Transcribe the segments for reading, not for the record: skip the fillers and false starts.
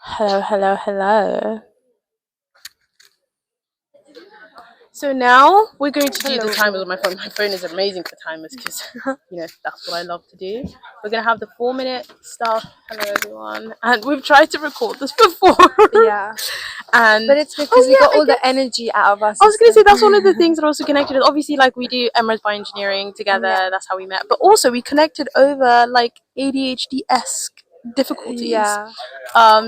Hello, hello, hello. So now we're going to do the timers on my phone. My phone is amazing for timers because, that's what I love to do. We're going to have the 4 minute stuff. Hello, everyone. And we've tried to record this before. Yeah. And But it's because we got all the energy out of us. I was going to say that's one of the things that also connected us. Obviously, like we do Emirates by Engineering together. Yeah. That's how we met. But also we connected over like ADHD-esque difficulties. Yeah.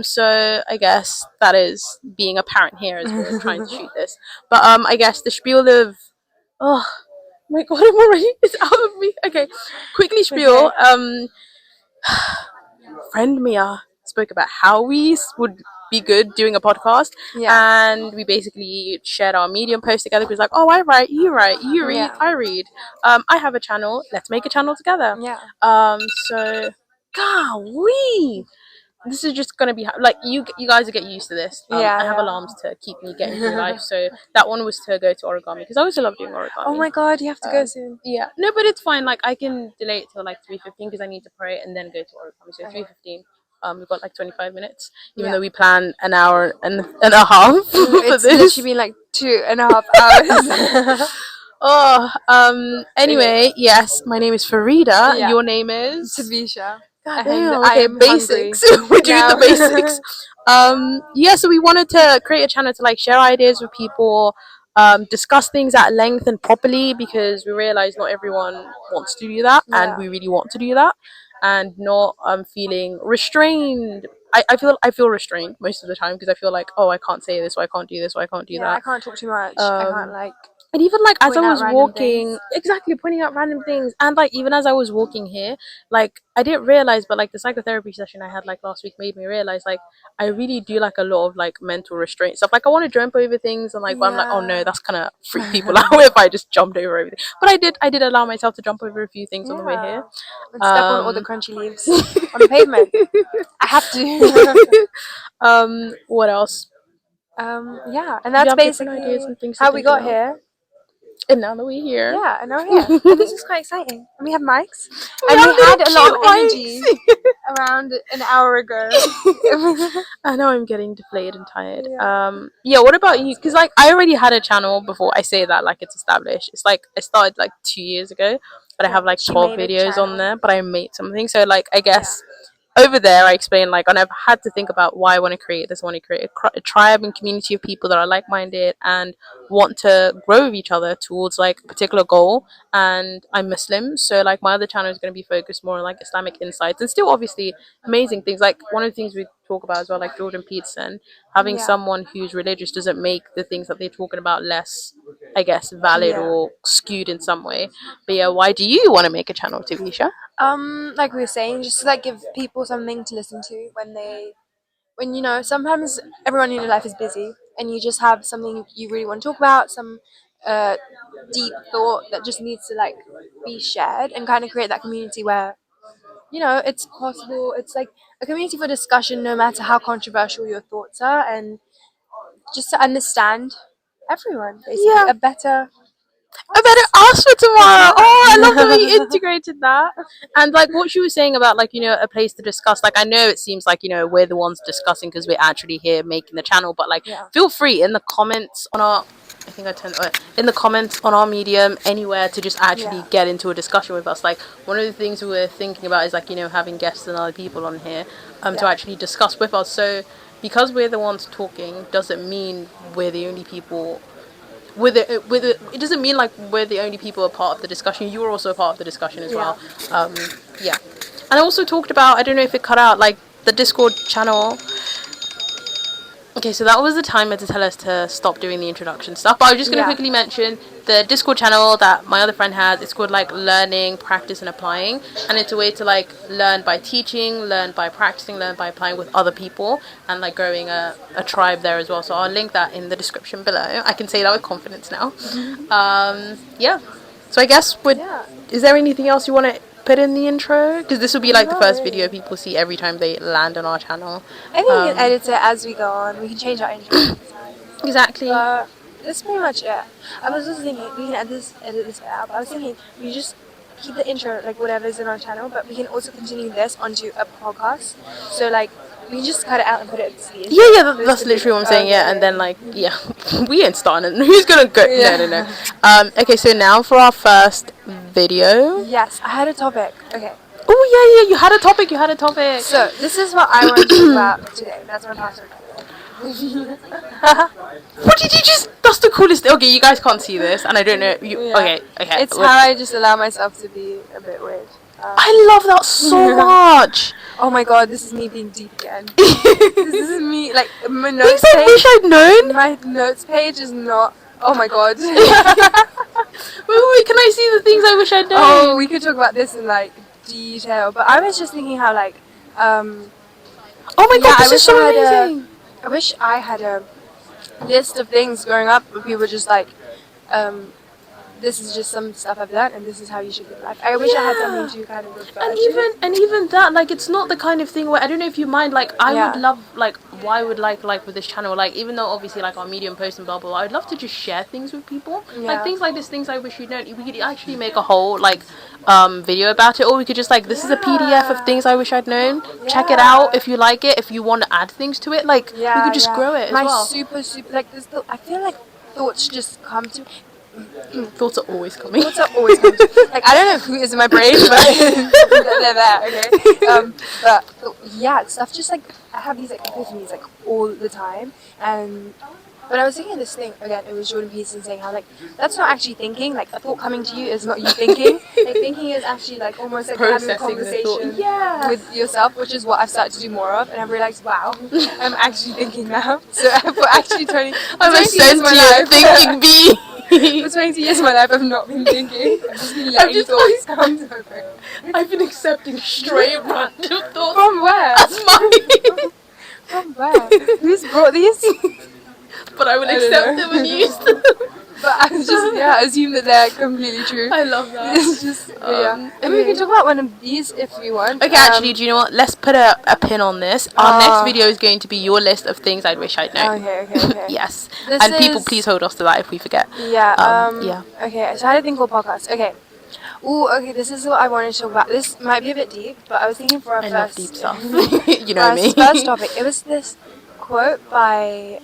So I guess that is being apparent here as we're trying to shoot this. But I guess the spiel of oh my god, I'm already it's out of me. Okay, quickly spiel. Okay. Friend Mia spoke about how we would be good doing a podcast, Yeah. and we basically shared our Medium post together. Because like, oh, I write, you read, Yeah. I read. I have a channel. Let's make a channel together. Yeah. So golly, this is just gonna be like you guys will get used to this. I have Yeah. alarms to keep me getting through life, so that one was to go to origami because I also love doing origami. Oh my god, you have to go soon. Yeah, no, but it's fine. Like I can delay it till like 3:15 because I need to pray and then go to origami. So 3:15. We've got like 25 minutes, even though we plan an hour and a half for It's this. literally been like 2.5 hours. Anyway, yes, my name is Farida. Yeah. Your name is Tabisha. God And damn. I Okay, am basics. hungry We're doing the now. basics. Yeah. So we wanted to create a channel to like share ideas with people, discuss things at length and properly because we realize not everyone wants to do that, and Yeah. we really want to do that, and not feeling restrained. I feel restrained most of the time because I feel like, oh, I can't say this or I can't do this or I can't do Yeah, that. I can't talk too much. I can't like And even like as I point out was random walking, things. exactly pointing out random things, and like even as I was walking here, like I didn't realize, but like the psychotherapy session I had like last week made me realize like I really do like a lot of like mental restraint stuff. Like I want to jump over things, and like but I'm like, oh no, that's kind of freak people out if I just jumped over everything. But I did allow myself to jump over a few things on the way here. And step on all the crunchy leaves on the pavement. I have to. What else? Yeah, and Do you that's have different ideas basically and things to how we think got about? here. And now that we're here, Yeah, and now we're here. And this is quite exciting. And we have mics. we And have we little had a lot cute of energy mics. around an hour ago. I know I'm getting deflated and tired. Yeah. Yeah. What about you? Because like I already had a channel before. I say that like it's established. It's like I started like 2 years ago, but I have like She 12 made a videos on channel. there. But I made something. So like I guess over there I explained like, and I've had to think about why I want to create this. I want to create a tribe and community of people that are like-minded and want to grow with each other towards like a particular goal. And I'm Muslim, so like my other channel is going to be focused more on like Islamic insights and still obviously amazing things. Like one of the things we talk about as well, like Jordan Peterson, having Yeah. someone who's religious doesn't make the things that they're talking about less, I guess, valid Yeah. or skewed in some way. But yeah, why do you want to make a channel, Tavisha? Like we were saying, just to like give people something to listen to when sometimes everyone in your life is busy and you just have something you really want to talk about, some uh deep thought that just needs to like be shared and kind of create that community where it's possible. It's like a community for discussion, no matter how controversial your thoughts are, and just to understand everyone, basically, Yeah. a better I better ask for tomorrow. Oh, I love the way you yeah. integrated that. And like what she was saying about like, a place to discuss. Like I know it seems like, we're the ones discussing because we're actually here making the channel, but like Yeah. feel free in the comments on our I think I turned in the comments on our Medium anywhere to just actually Yeah. get into a discussion with us. Like one of the things we were thinking about is like, having guests and other people on here to actually discuss with us. So because we're the ones talking doesn't mean we're the only people it doesn't mean like we're the only people a part of the discussion. You are also a part of the discussion as well. Yeah. And I also talked about, I don't know if it cut out, like the Discord channel. Okay, so that was the timer to tell us to stop doing the introduction stuff. But I was just going to quickly mention the Discord channel that my other friend has. It's called like Learning, Practice and Applying. And it's a way to like learn by teaching, learn by practicing, learn by applying with other people and like growing a tribe there as well. So I'll link that in the description below. I can say that with confidence now. Yeah. So I guess is there anything else you want to put in the intro? Because this will be like the first video people see every time they land on our channel. I think we can edit it as we go on. We can change our intro. Exactly. That's pretty much it. I was just thinking we can edit this out. But I was thinking we just keep the intro like whatever's in our channel, but we can also continue this onto a podcast. So like We can just cut it out and put it at the Yeah, that's literally what I'm saying. Yeah, and then like, yeah, we ain't starting. Who's gonna go? Yeah. No. Okay, so now for our first video. Yes, I had a topic. Okay. Oh yeah, you had a topic. You had a topic. So this is what I want to talk about today. That's my password. What did you just? That's the coolest. Okay, you guys can't see this, and I don't know. You Yeah. okay? It's how I just allow myself to be a bit weird. I love that so much. Oh my god, this is me being deep again. This is me, like, my notes Things I wish page. I'd known. My notes page is not. Oh my god. Wait, can I see the things I wish I'd known? Oh, we could talk about this in like detail, but I was just thinking how like Oh my god, this is so amazing. I wish I had a list of things growing up where people were just like, this is just some stuff I've learned and this is how you should live life. I wish I had something to kind of refer to. And even that, like, it's not the kind of thing where I don't know if you mind, like, I would love, like, why would like with this channel, like, even though obviously like our medium post and blah blah, I'd love to just share things with people, like things like this, things I wish you'd known. We could actually make a whole like video about it, or we could just like, this is a PDF of things I wish I'd known. Check it out if you like it. If you want to add things to it, like, we could just grow it as well. super like this. I feel like thoughts just come to me. Thoughts are always coming. Thoughts are always coming. Like, I don't know who is in my brain, but they're there. Okay. But yeah, stuff just like I have these like epiphanies like all the time, and but I was thinking of this thing again. It was Jordan Peterson saying how like that's not actually thinking. Like a thought coming to you is not you thinking. Like thinking is actually like almost like having a conversation with yourself, which is what I've started to do more of, and I've realized, wow, I'm actually thinking now. So for actually turning, I'm a sentient thinking being. For 20 years of my life, I've not been thinking. I've just been letting thoughts come to my brain. I've been accepting straight random thoughts. From where? That's mine. From where? Who's brought these? But I would accept them and use them. But I just assume that they're completely true. I love that. It's just and we can talk about one of these if you want. Okay, actually, do you know what? Let's put a pin on this. Our next video is going to be your list of things I wish I'd known. Okay. Yes. And people, please hold us to that if we forget. Yeah. Okay, so I had a thing called podcast. Okay. Ooh, okay, this is what I wanted to talk about. This might be a bit deep, but I was thinking for our first... love deep stuff. You know me. First topic. It was this quote by...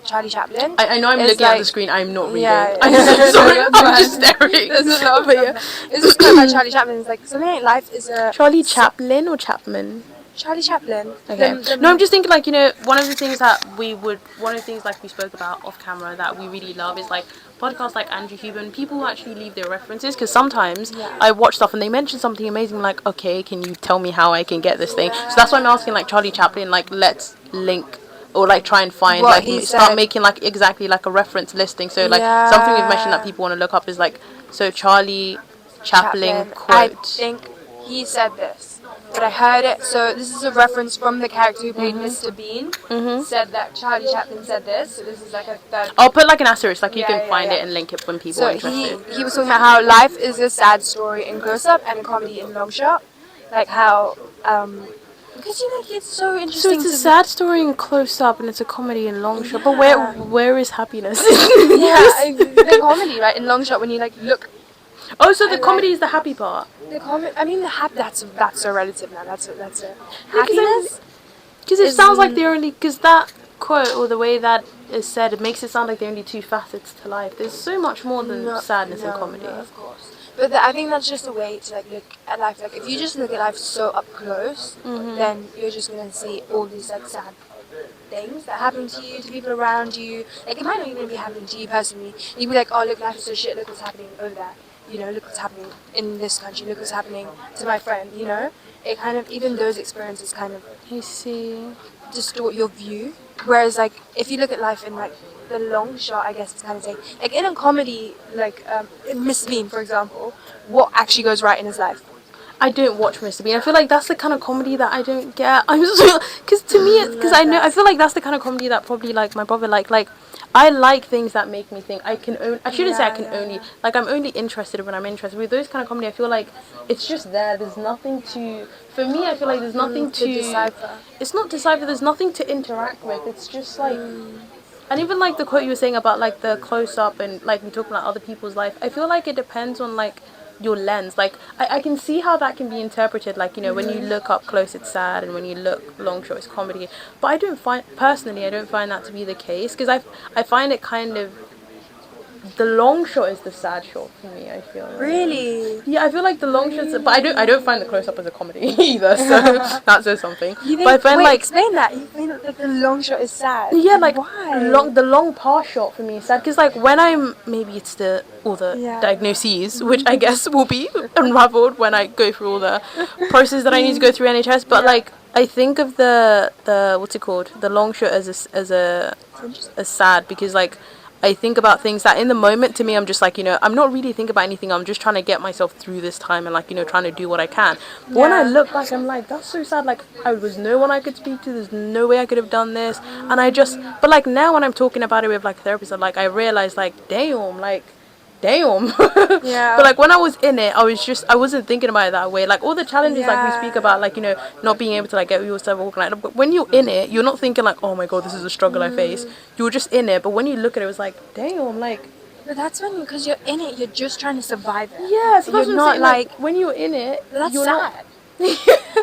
Charlie Chaplin. I know I'm looking at the screen. I'm not reading. Yeah. I'm sorry. I'm just staring. There's a lot of It's this quote by Charlie Chaplin. It's like something like life is a Charlie Chaplin or Chapman? Charlie Chaplin. Okay. No, I'm just thinking like, you know, one of the things like we spoke about off camera that we really love is like podcasts like Andrew Huberman. People who actually leave their references, because sometimes I watch stuff and they mention something amazing. I'm like, okay, can you tell me how I can get this thing? So that's why I'm asking like Charlie Chaplin. Like, let's link. Or like try and find what like start making like exactly like a reference listing. So like something we've mentioned that people want to look up is like, so Charlie Chaplin quote. I think he said this, but I heard it. So this is a reference from the character who played Mr. Bean. Said that Charlie Chaplin said this. So this is like a third. I'll put like an asterisk, like you can find it and link it when people are interested. He was talking about how life is a sad story in close up and a comedy in long shot. Like how because you like it's so interesting. So it's a sad story in close up and it's a comedy in long shot. But where is happiness? The comedy, right? In long shot when you like look. Oh, so the comedy is the happy part. I mean, that's so relative now. That's a happiness. Because it sounds like because that quote or the way that is said, it makes it sound like there are only two facets to life. There's so much more than sadness and comedy. No, of course. But I think that's just a way to like look at life. Like if you just look at life so up close, then you're just gonna see all these like sad things that happen to you, to people around you. Like it might not even be happening to you personally. You'd be like, oh look, life is so shit. Look what's happening over there. You know, look what's happening in this country. Look what's happening to my friend. You know, it kind of even those experiences kind of distort your view. Whereas like if you look at life in like the long shot, I guess it's kind of saying like in a comedy, like in Mr. Bean, for example, what actually goes right in his life. I don't watch Mr. Bean. I feel like that's the kind of comedy that I don't get. I'm so because to me, because I feel like that's the kind of comedy that probably like my brother like. I like things that make me think. I shouldn't say I can only like. I'm only interested when I'm interested. With those kind of comedy, I feel like it's just there. There's nothing to. For me, I feel like there's nothing to decipher. It's not decipher. There's nothing to interact with. It's just like. And even like the quote you were saying about like the close up and like we talk about other people's life, I feel like it depends on like your lens. Like I can see how that can be interpreted. Like, you know, when you look up close, it's sad, and when you look long shot, it's comedy. But I don't find that to be the case, because I find it kind of, the long shot is the sad shot for me. I feel like. Really? Yeah, I feel like the long shots, but I don't find the close up as a comedy either. So that says something. You But I think? find Wait, like, explain that. You think that the long shot is sad? yeah, like Why? the long pass shot for me is sad, because like when I'm, maybe it's the all the Yeah. diagnoses, which I guess will be unraveled when I go through all the process that I need to go through NHS. But Yeah. like I think of the what's it called, the long shot as sad, because like I think about things that in the moment, to me, I'm just like, you know, I'm not really thinking about anything. I'm just trying to get myself through this time, and like, you know, trying to do what I can. But when I look back, I'm like, that's so sad. Like, I was no one I could speak to. There's no way I could have done this. And but like now when I'm talking about it with like a therapist, I'm like, I realize like, damn. Yeah. But like when I was in it, I wasn't thinking about it that way. Like all the challenges, like we speak about, like, you know, not being able to like get yourself organized. But when you're in it, you're not thinking like, oh my god, this is a struggle I face. You're just in it. But when you look at it, it's like, damn, like. But that's when, because you're in it, you're just trying to survive it. Yeah, so that's you're what I'm not saying. like, when you're in it, that's you're sad. not.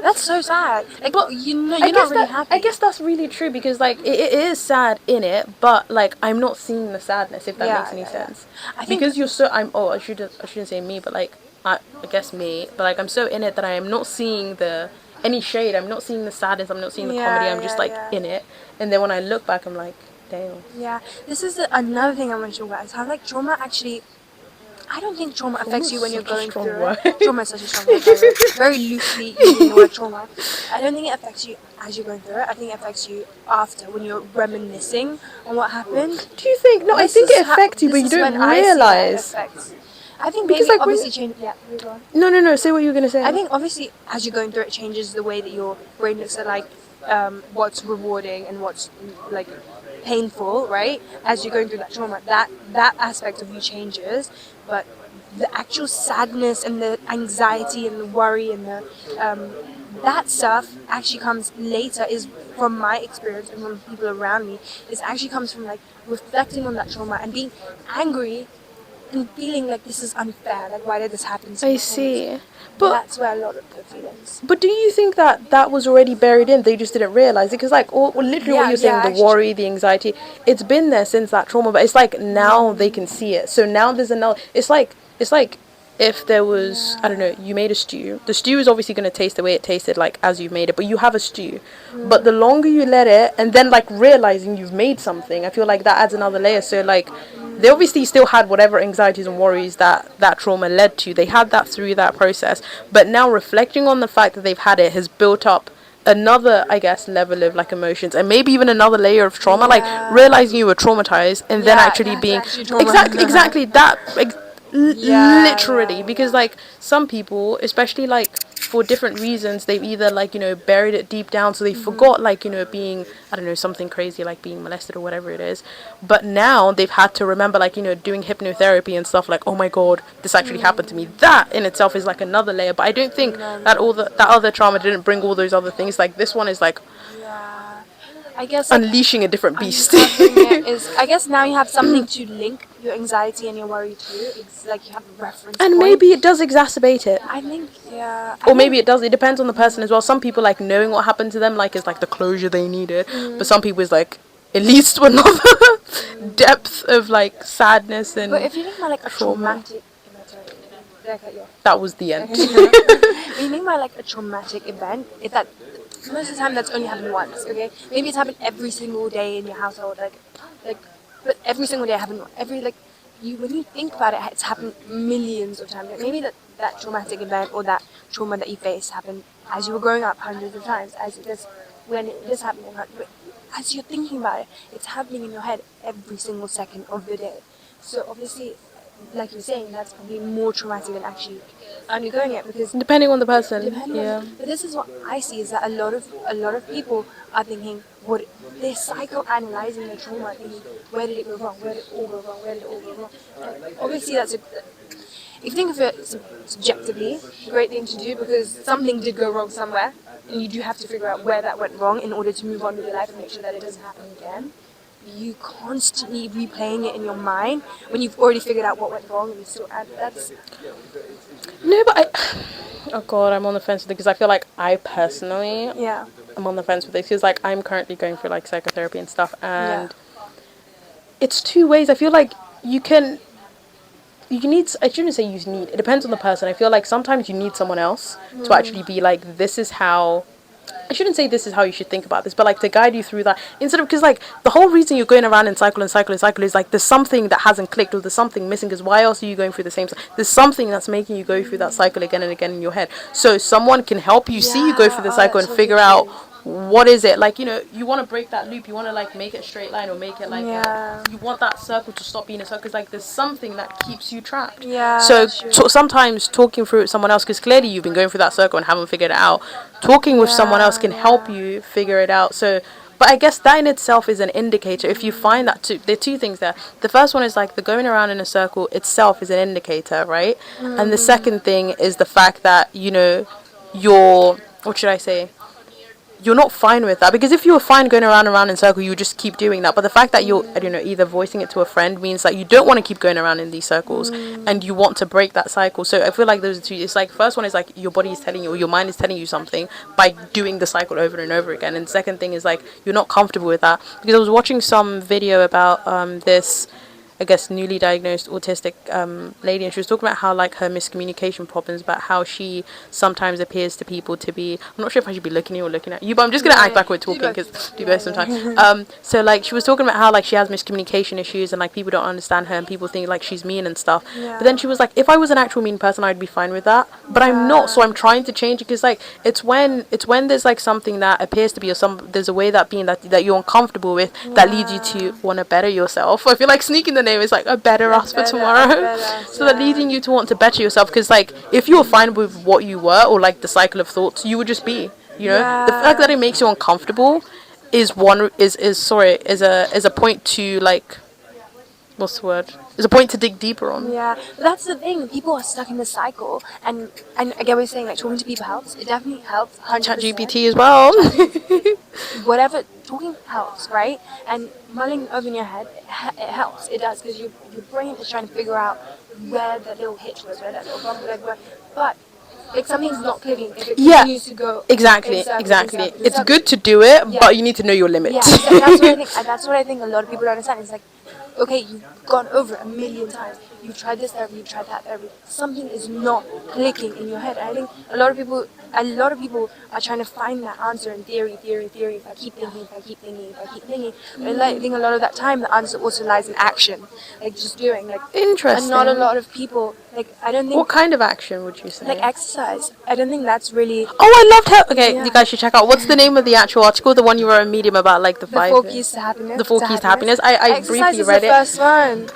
That's so sad. Like, But you know, I you're guess not really that happy. I guess that's really true, because like it is sad in it, but like I'm not seeing the sadness, if that makes any sense. I think Because I shouldn't say me, but like I guess me, but like I'm so in it that I am not seeing any shade. I'm not seeing the sadness. I'm not seeing the comedy. I'm just like in it, and then when I look back, I'm like, damn. Yeah, this is another thing I want to talk about. Is how like trauma actually. I don't think trauma affects you when you're going through it. Trauma is such a strong word. Very loosely using the word trauma. I don't think it affects you as you're going through it. I think it affects you after, when you're reminiscing on what happened. Do you think? No, I think it affects you, but you don't realize. I think Because maybe like obviously change. Yeah, go on. No. Say what you were gonna say. I think obviously as you're going through it, it changes the way that your brain looks at like what's rewarding and what's like painful, right? As you're going through that trauma, that aspect of you changes, but the actual sadness and the anxiety and the worry and the that stuff actually comes later. Is from my experience and from people around me, it actually comes from like reflecting on that trauma and being angry and feeling like this is unfair, like why did this happen to me? I see. But that's where a lot of the feelings. But do you think that was already buried in? They just didn't realize it, because like literally what you're saying, the worry, the anxiety, it's been there since that trauma. But it's like now they can see it. So now there's another. It's like if there was, I don't know, you made a stew. The stew is obviously going to taste the way it tasted, like as you've made it. But you have a stew. But the longer you let it, and then like realizing you've made something, I feel like that adds another layer. So like they obviously still had whatever anxieties and worries that trauma led to. They had that through that process. But now reflecting on the fact that they've had it has built up another, I guess, level of like emotions, and maybe even another layer of trauma, like realizing you were traumatized, and then actually being exactly that literally, because like some people, especially like for different reasons, they've either like, you know, buried it deep down, so they forgot, like, you know, being, I don't know, something crazy like being molested or whatever it is. But now they've had to remember, like, you know, doing hypnotherapy and stuff, like, oh my god, this actually happened to me. That in itself is like another layer. But I don't think that that other trauma didn't bring all those other things. Like this one is like I guess like, unleashing a different beast. I guess now you have something to link your anxiety and your worry to. It's like you have a reference And point. maybe it does exacerbate it. I think, yeah. Or maybe it does. It depends on the person as well. Some people like knowing what happened to them, like, is like the closure they needed. But some people is like, it leads to another depth of like sadness and. But if you think about like a traumatic, that was the end. When you think about like a traumatic event, it's that most of the time that's only happened once. Okay, maybe it's happened every single day in your household, but every single day happened when you think about it, it's happened millions of times. Like maybe that traumatic event or that trauma that you faced happened as you were growing up hundreds of times. When this happened, but as you're thinking about it, it's happening in your head every single second of the day. So obviously, like you're saying, that's probably more traumatic than actually undergoing it, because depending on the person. But this is what I see, is that a lot of people are thinking, they're psychoanalyzing their trauma, thinking, where did it go wrong? Where did it all go wrong? Where did it all go wrong? Obviously, if you think of it subjectively, it's a great thing to do, because something did go wrong somewhere, and you do have to figure out where that went wrong in order to move on with your life and make sure that it doesn't happen again. you constantly replaying it in your mind when you've already figured out what went wrong, and you still add that's No, but oh god, I'm on the fence with it because I feel like I personally, yeah, I'm on the fence with this because like I'm currently going through like psychotherapy and stuff, yeah, and it's two ways. I feel like you can. You need. I shouldn't say you need. It depends on the person. I feel like sometimes you need someone else to actually be like, this is how. I shouldn't say this is how you should think about this, but like to guide you through that instead of because like the whole reason you're going around in cycle and cycle and cycle is like there's something that hasn't clicked or there's something missing. Because why else are you going through the same? There's something that's making you go through that cycle again and again in your head. So someone can help you see you go through yeah. the Oh, cycle that's and totally figure out true. what is it like. You want to break that loop. You want to like make it a straight line or make it like Yeah, you want that circle to stop being a circle because like there's something that keeps you trapped. yeah, So that's true. sometimes talking through it with someone else because clearly you've been going through that circle and haven't figured it out. Talking with someone else Yeah, can help yeah. you figure it out. So, but I guess that in itself is an indicator. If you find that there are two things there. The first one is like the going around in a circle itself is an indicator, right? And the second thing is the fact that you're what should I say? You're not fine with that because if you were fine going around and around in circle, you would just keep doing that. But the fact that you're, I don't know, either voicing it to a friend means that you don't want to keep going around in these circles and you want to break that cycle. So I feel like those are two. It's like first one is like your body is telling you or your mind is telling you something by doing the cycle over and over again. And the second thing is like you're not comfortable with that because I was watching some video about this. I guess newly diagnosed autistic lady, and she was talking about how like her miscommunication problems, about how she sometimes appears to people to be. I'm not sure if I should be looking at you or looking at you, but I'm just gonna Yeah, act yeah. like we're Do talking both. because do Yeah, both sometimes. yeah. So like she was talking about how like she has miscommunication issues and like people don't understand her and people think like she's mean and stuff. But then Yeah. she was like, if I was an actual mean person, I'd be fine with that. But I'm not, so Yeah. I'm trying to change it because like it's when there's like something that appears to be or there's a way that being that you're uncomfortable with that leads you to Yeah. want to better yourself. I feel like sneaking the name is like a better us for A tomorrow. better, So that yeah. leading you to want to better yourself because like if you were fine with what you were or like the cycle of thoughts, you would just be. The fact that Yeah. it makes you uncomfortable is one is sorry is a point to like what's the word? Is a point to dig deeper on. Yeah, but that's the thing. People are stuck in this cycle, and again, we're saying like talking to people helps. It definitely helps, Chat 100%. GPT as well. Chat GPT, whatever, talking helps, right? And mulling over in your head, it helps. It does because your brain is trying to figure out where that little hitch was, where that little bump was. But if something's not clicking, if it Yeah, continues to go in exactly, circles, in exactly. circles, in It's circles, good to do it, yeah, but you need to know your limit. yeah, exactly. That's what I think. That's what I think. A lot of people don't understand. It's like, okay, you've gone over it a million times. You've tried this therapy. You've tried that therapy. Something is not clicking in your head. And I think a lot of people are trying to find that answer in theory, theory, theory. If I keep thinking, if I keep thinking, if I keep thinking. But I think a lot of that time, the answer also lies in action, like just doing. Like, and not a Interesting. lot of people. Like, I don't What think kind of action would you like say? exercise. I don't think that's really Oh, I loved her. Okay, you yeah. guys should check out. What's the name of the actual article? The one you wrote on Medium about, like the The five, four keys to happiness. the four keys to happiness. I Exercise briefly is the read it. first one.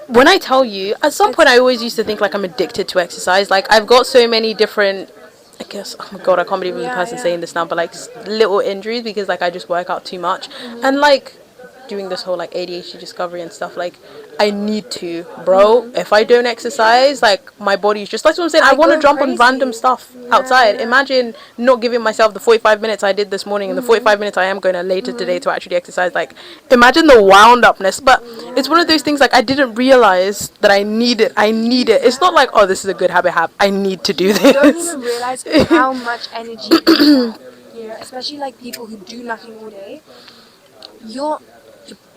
When I tell you, at some point, It's I always used to think like I'm addicted to exercise. Like I've got so many different. I guess, oh my god, I can't believe I'm the yeah, person yeah. saying this now, but like little injuries because like I just work out too much, and like doing this whole like ADHD discovery and stuff. Like I need to, bro. If I don't exercise, like my body's just that's what I'm saying. I I want to go jump on random crazy. stuff Yeah, outside. yeah. Imagine not giving myself the 45 minutes I did this morning and the 45 minutes I am going to later today to actually exercise. Like imagine the wound upness. But it's one of those Yeah. things like I didn't realize that I need it. I need it. It's not like, oh, this is a good habit. I need to do You don't this. even realize how much energy you have. You know, especially like people who do nothing all day. You're,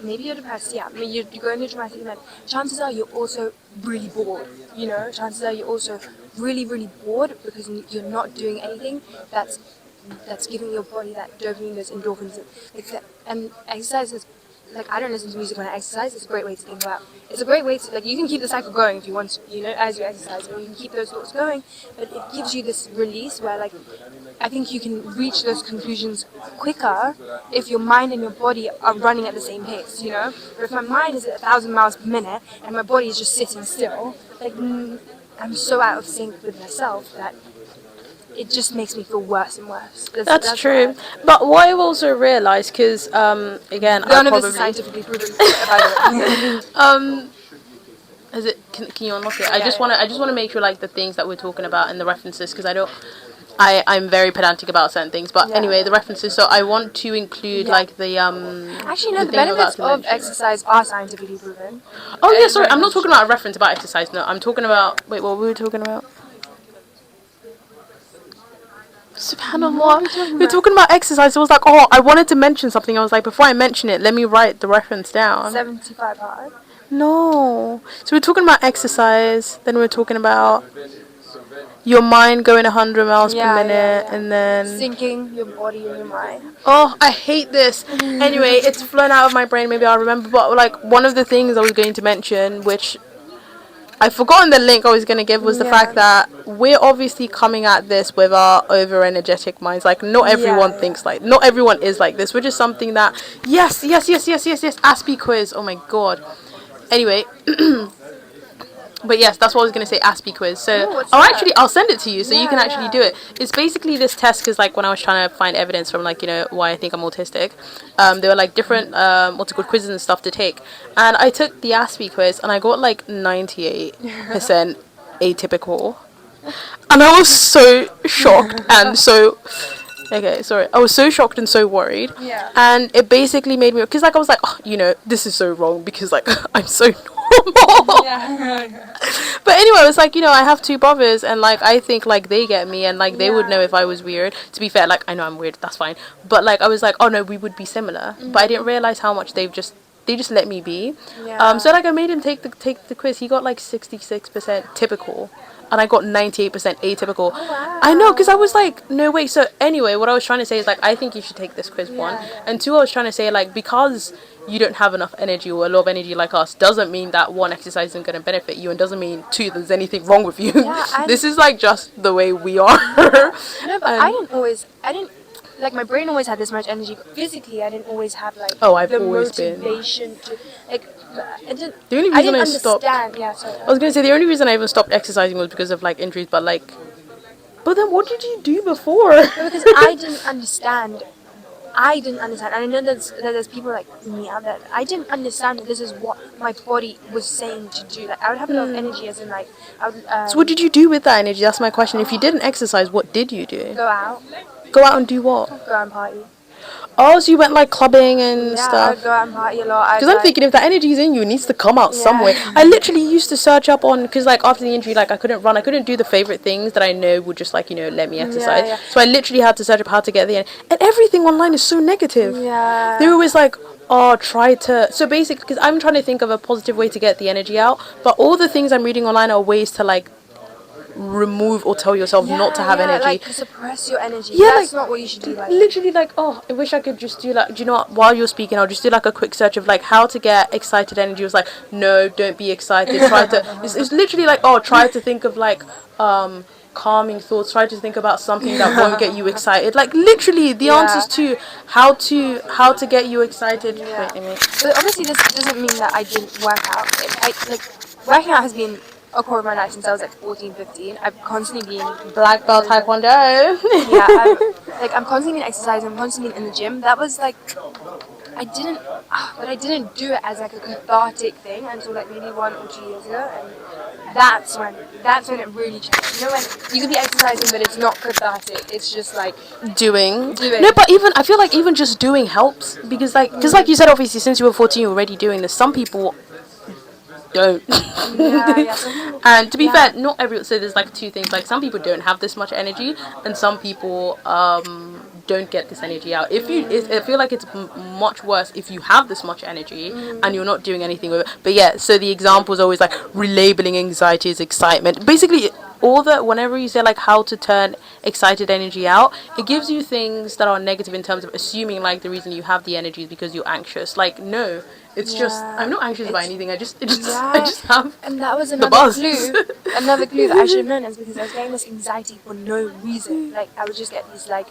maybe you're depressed, yeah. I mean, you're going to dramatic event. Chances are you're also really bored. You know, chances are you're also really, really bored because you're not doing anything that's giving your body that dopamine, those endorphins, like that. And exercise is like I don't listen to music when I exercise. It's a great way to think about. It's a great way to like you can keep the cycle going if you want to, you know, as you exercise, and you can keep those thoughts going. But it gives you this release where like I think you can reach those conclusions quicker if your mind and your body are running at the same pace. You know, but if my mind is at 1,000 miles per minute and my body is just sitting still, like I'm so out of sync with myself that it just makes me feel worse and worse. That's That's true. what But what I've also realized, because again, I none of this is probably scientifically proven, by the way. is it? Can you unlock it? I Yeah, just yeah. wanna make sure like the things that we're talking about and the references because I don't. I'm very pedantic about certain things, but anyway, the references. So I want to include like the Actually, no. The thing I'm about benefits to of mention. exercise are scientifically proven. Oh yeah, sorry, I'm not talking about a reference about exercise. No, I'm talking about. Wait, what were we talking about? Subhanallah, we're talking about exercise. I was like, oh, I wanted to mention something. I was like, before I mention it, let me write the reference down. 75 hard. No, so we're talking about exercise. Then we're talking about your mind going 100 miles per minute, and then syncing your body and your mind. oh, I hate this. Anyway, it's flown out of my brain. Maybe I'll remember. But like one of the things I was going to mention, which I've forgotten the link I was going to give, was the fact that we're obviously coming at this with our over energetic minds. Like not everyone thinks like, not everyone is like this, which is something that yes, Aspie quiz. Oh my god. Anyway, but yes, that's what I was going to say, Aspie quiz. So, I'll send it to you so you can actually do it. It's basically this test because, like, when I was trying to find evidence from, like, you know, why I think I'm autistic, there were, like, different, what's it called, quizzes and stuff to take. And I took the Aspie quiz and I got, like, 98% atypical. And I was so shocked and so... Okay, sorry. I was so shocked and so worried. Yeah. And it basically made me... Because, like, I was like, oh, you know, this is so wrong because, like, I'm so normal. Yeah. But anyway, it's like, you know, I have two brothers and, like, I think, like, they get me and, like, they would know if I was weird. To be fair, like, I know I'm weird. That's fine. But, like, I was like, oh, no, we would be similar. Mm-hmm. But I didn't realize how much they just let me be. Yeah. So, like, I made him take the quiz. He got, like, 66% typical. And I got 98% atypical. Oh, wow. I know, because I was like, no, wait. So anyway, what I was trying to say is, like, I think you should take this quiz, one. And two, I was trying to say, like, because you don't have enough energy or a lot of energy like us, doesn't mean that one exercise isn't going to benefit you, and doesn't mean, two, there's anything wrong with you. Yeah, this is, like, just the way we are. No, but I didn't, like, my brain always had this much energy, but physically I didn't always have, like, I've the always motivation to, like, the only reason I stopped... Yeah, sorry. I was going to say, the only reason I even stopped exercising was because of, like, injuries, but, like... But then what did you do before? No, because I didn't understand. And I know there's people like me out there. I didn't understand that this is what my body was saying to do. Like, I would have a lot of energy, as in, like, I would... So what did you do with that energy? That's my question. If you didn't exercise, what did you do? Go out. Go out and do what? Go out and party. Oh, so you went, like, clubbing and stuff? Yeah, I would go out and party a lot. Because I'm thinking if that energy is in you, it needs to come out somewhere. I literally used to search up on... Because, like, after the injury, like, I couldn't run. I couldn't do the favourite things that I know would just, like, you know, let me exercise. Yeah. So I literally had to search up how to get the... And everything online is so negative. Yeah. They were always like, oh, try to... So basically, because I'm trying to think of a positive way to get the energy out. But all the things I'm reading online are ways to, like, remove or tell yourself not to have energy. Like, suppress your energy. That's not what you should do. Like, literally, like, oh, I wish I could just do, like, do you know what, while you're speaking, I'll just do, like, a quick search of, like, how to get excited energy. It was like, no, don't be excited, try to... It's literally like, oh, try to think of, like, calming thoughts, try to think about something that won't get you excited. Like, literally, the answers to how to get you excited. Wait, but obviously this doesn't mean that I didn't work out. Working out has been a core of my life since I was, like, 14, 15. I've constantly been... Black belt taekwondo. I'm constantly been exercising, I'm constantly been in the gym. That was, like... I didn't do it as, like, a cathartic thing until, like, maybe 1 or 2 years ago. And that's when it really changed. You know, when you can be exercising, but it's not cathartic. It's just, like... Doing. No, but even... I feel like even just doing helps. Because, like... Because, like you said, obviously, since you were 14, you were already doing this. Some people... don't. And to be fair, not everyone. So there's, like, two things. Like, some people don't have this much energy, and some people don't get this energy out. I feel like it's much worse if you have this much energy and you're not doing anything with it. But yeah, so the example is always like relabeling anxiety as excitement. Basically, whenever you say, like, how to turn excited energy out, it gives you things that are negative in terms of assuming, like, the reason you have the energy is because you're anxious. Like, no. It's just, I'm not anxious about anything. I just have. And that was another clue. Another clue that I should have known is because I was getting this anxiety for no reason. Like, I would just get these, like,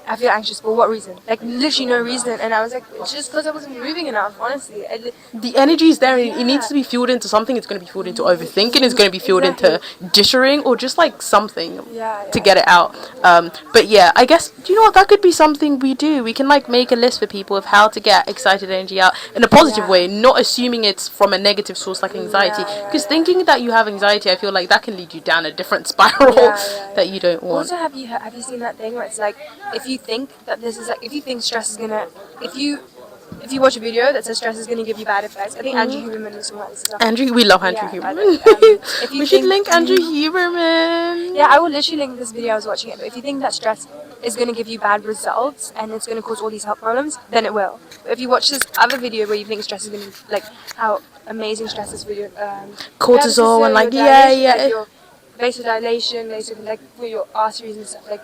I feel anxious for what reason? Like literally no reason. And I was like, it's just because I wasn't moving enough. Honestly, The energy is there. It needs yeah, to be fueled into something. It's going to be fueled into overthinking. It's going to be fueled into dishering or just like something yeah, to yeah. get it out. But yeah, I guess, do you know what, that could be something we do. We can like make a list for people of how to get excited energy out in a positive Yeah. way, not assuming it's from a negative source like anxiety. Yeah, Because yeah. thinking that you have anxiety, I feel like that can lead you down a different spiral Yeah. that you don't want. Also, have you seen that thing where it's like, if you think that this is like, if you think stress is gonna, if you watch a video that says stress is gonna give you bad effects, I think Andrew Huberman was talking about this stuff. Andrew, we love Andrew Yeah, Huberman. if you We should think, link Andrew Huberman. yeah, I will literally link this video I was watching it. But if you think that stress is gonna give you bad results and it's gonna cause all these health problems, then it will. But if you watch this other video where you think stress is gonna, like, how amazing stress is for your Cortisol and like, your yeah, dilation, like yeah. your vasodilation, basically, like for your arteries and stuff, like.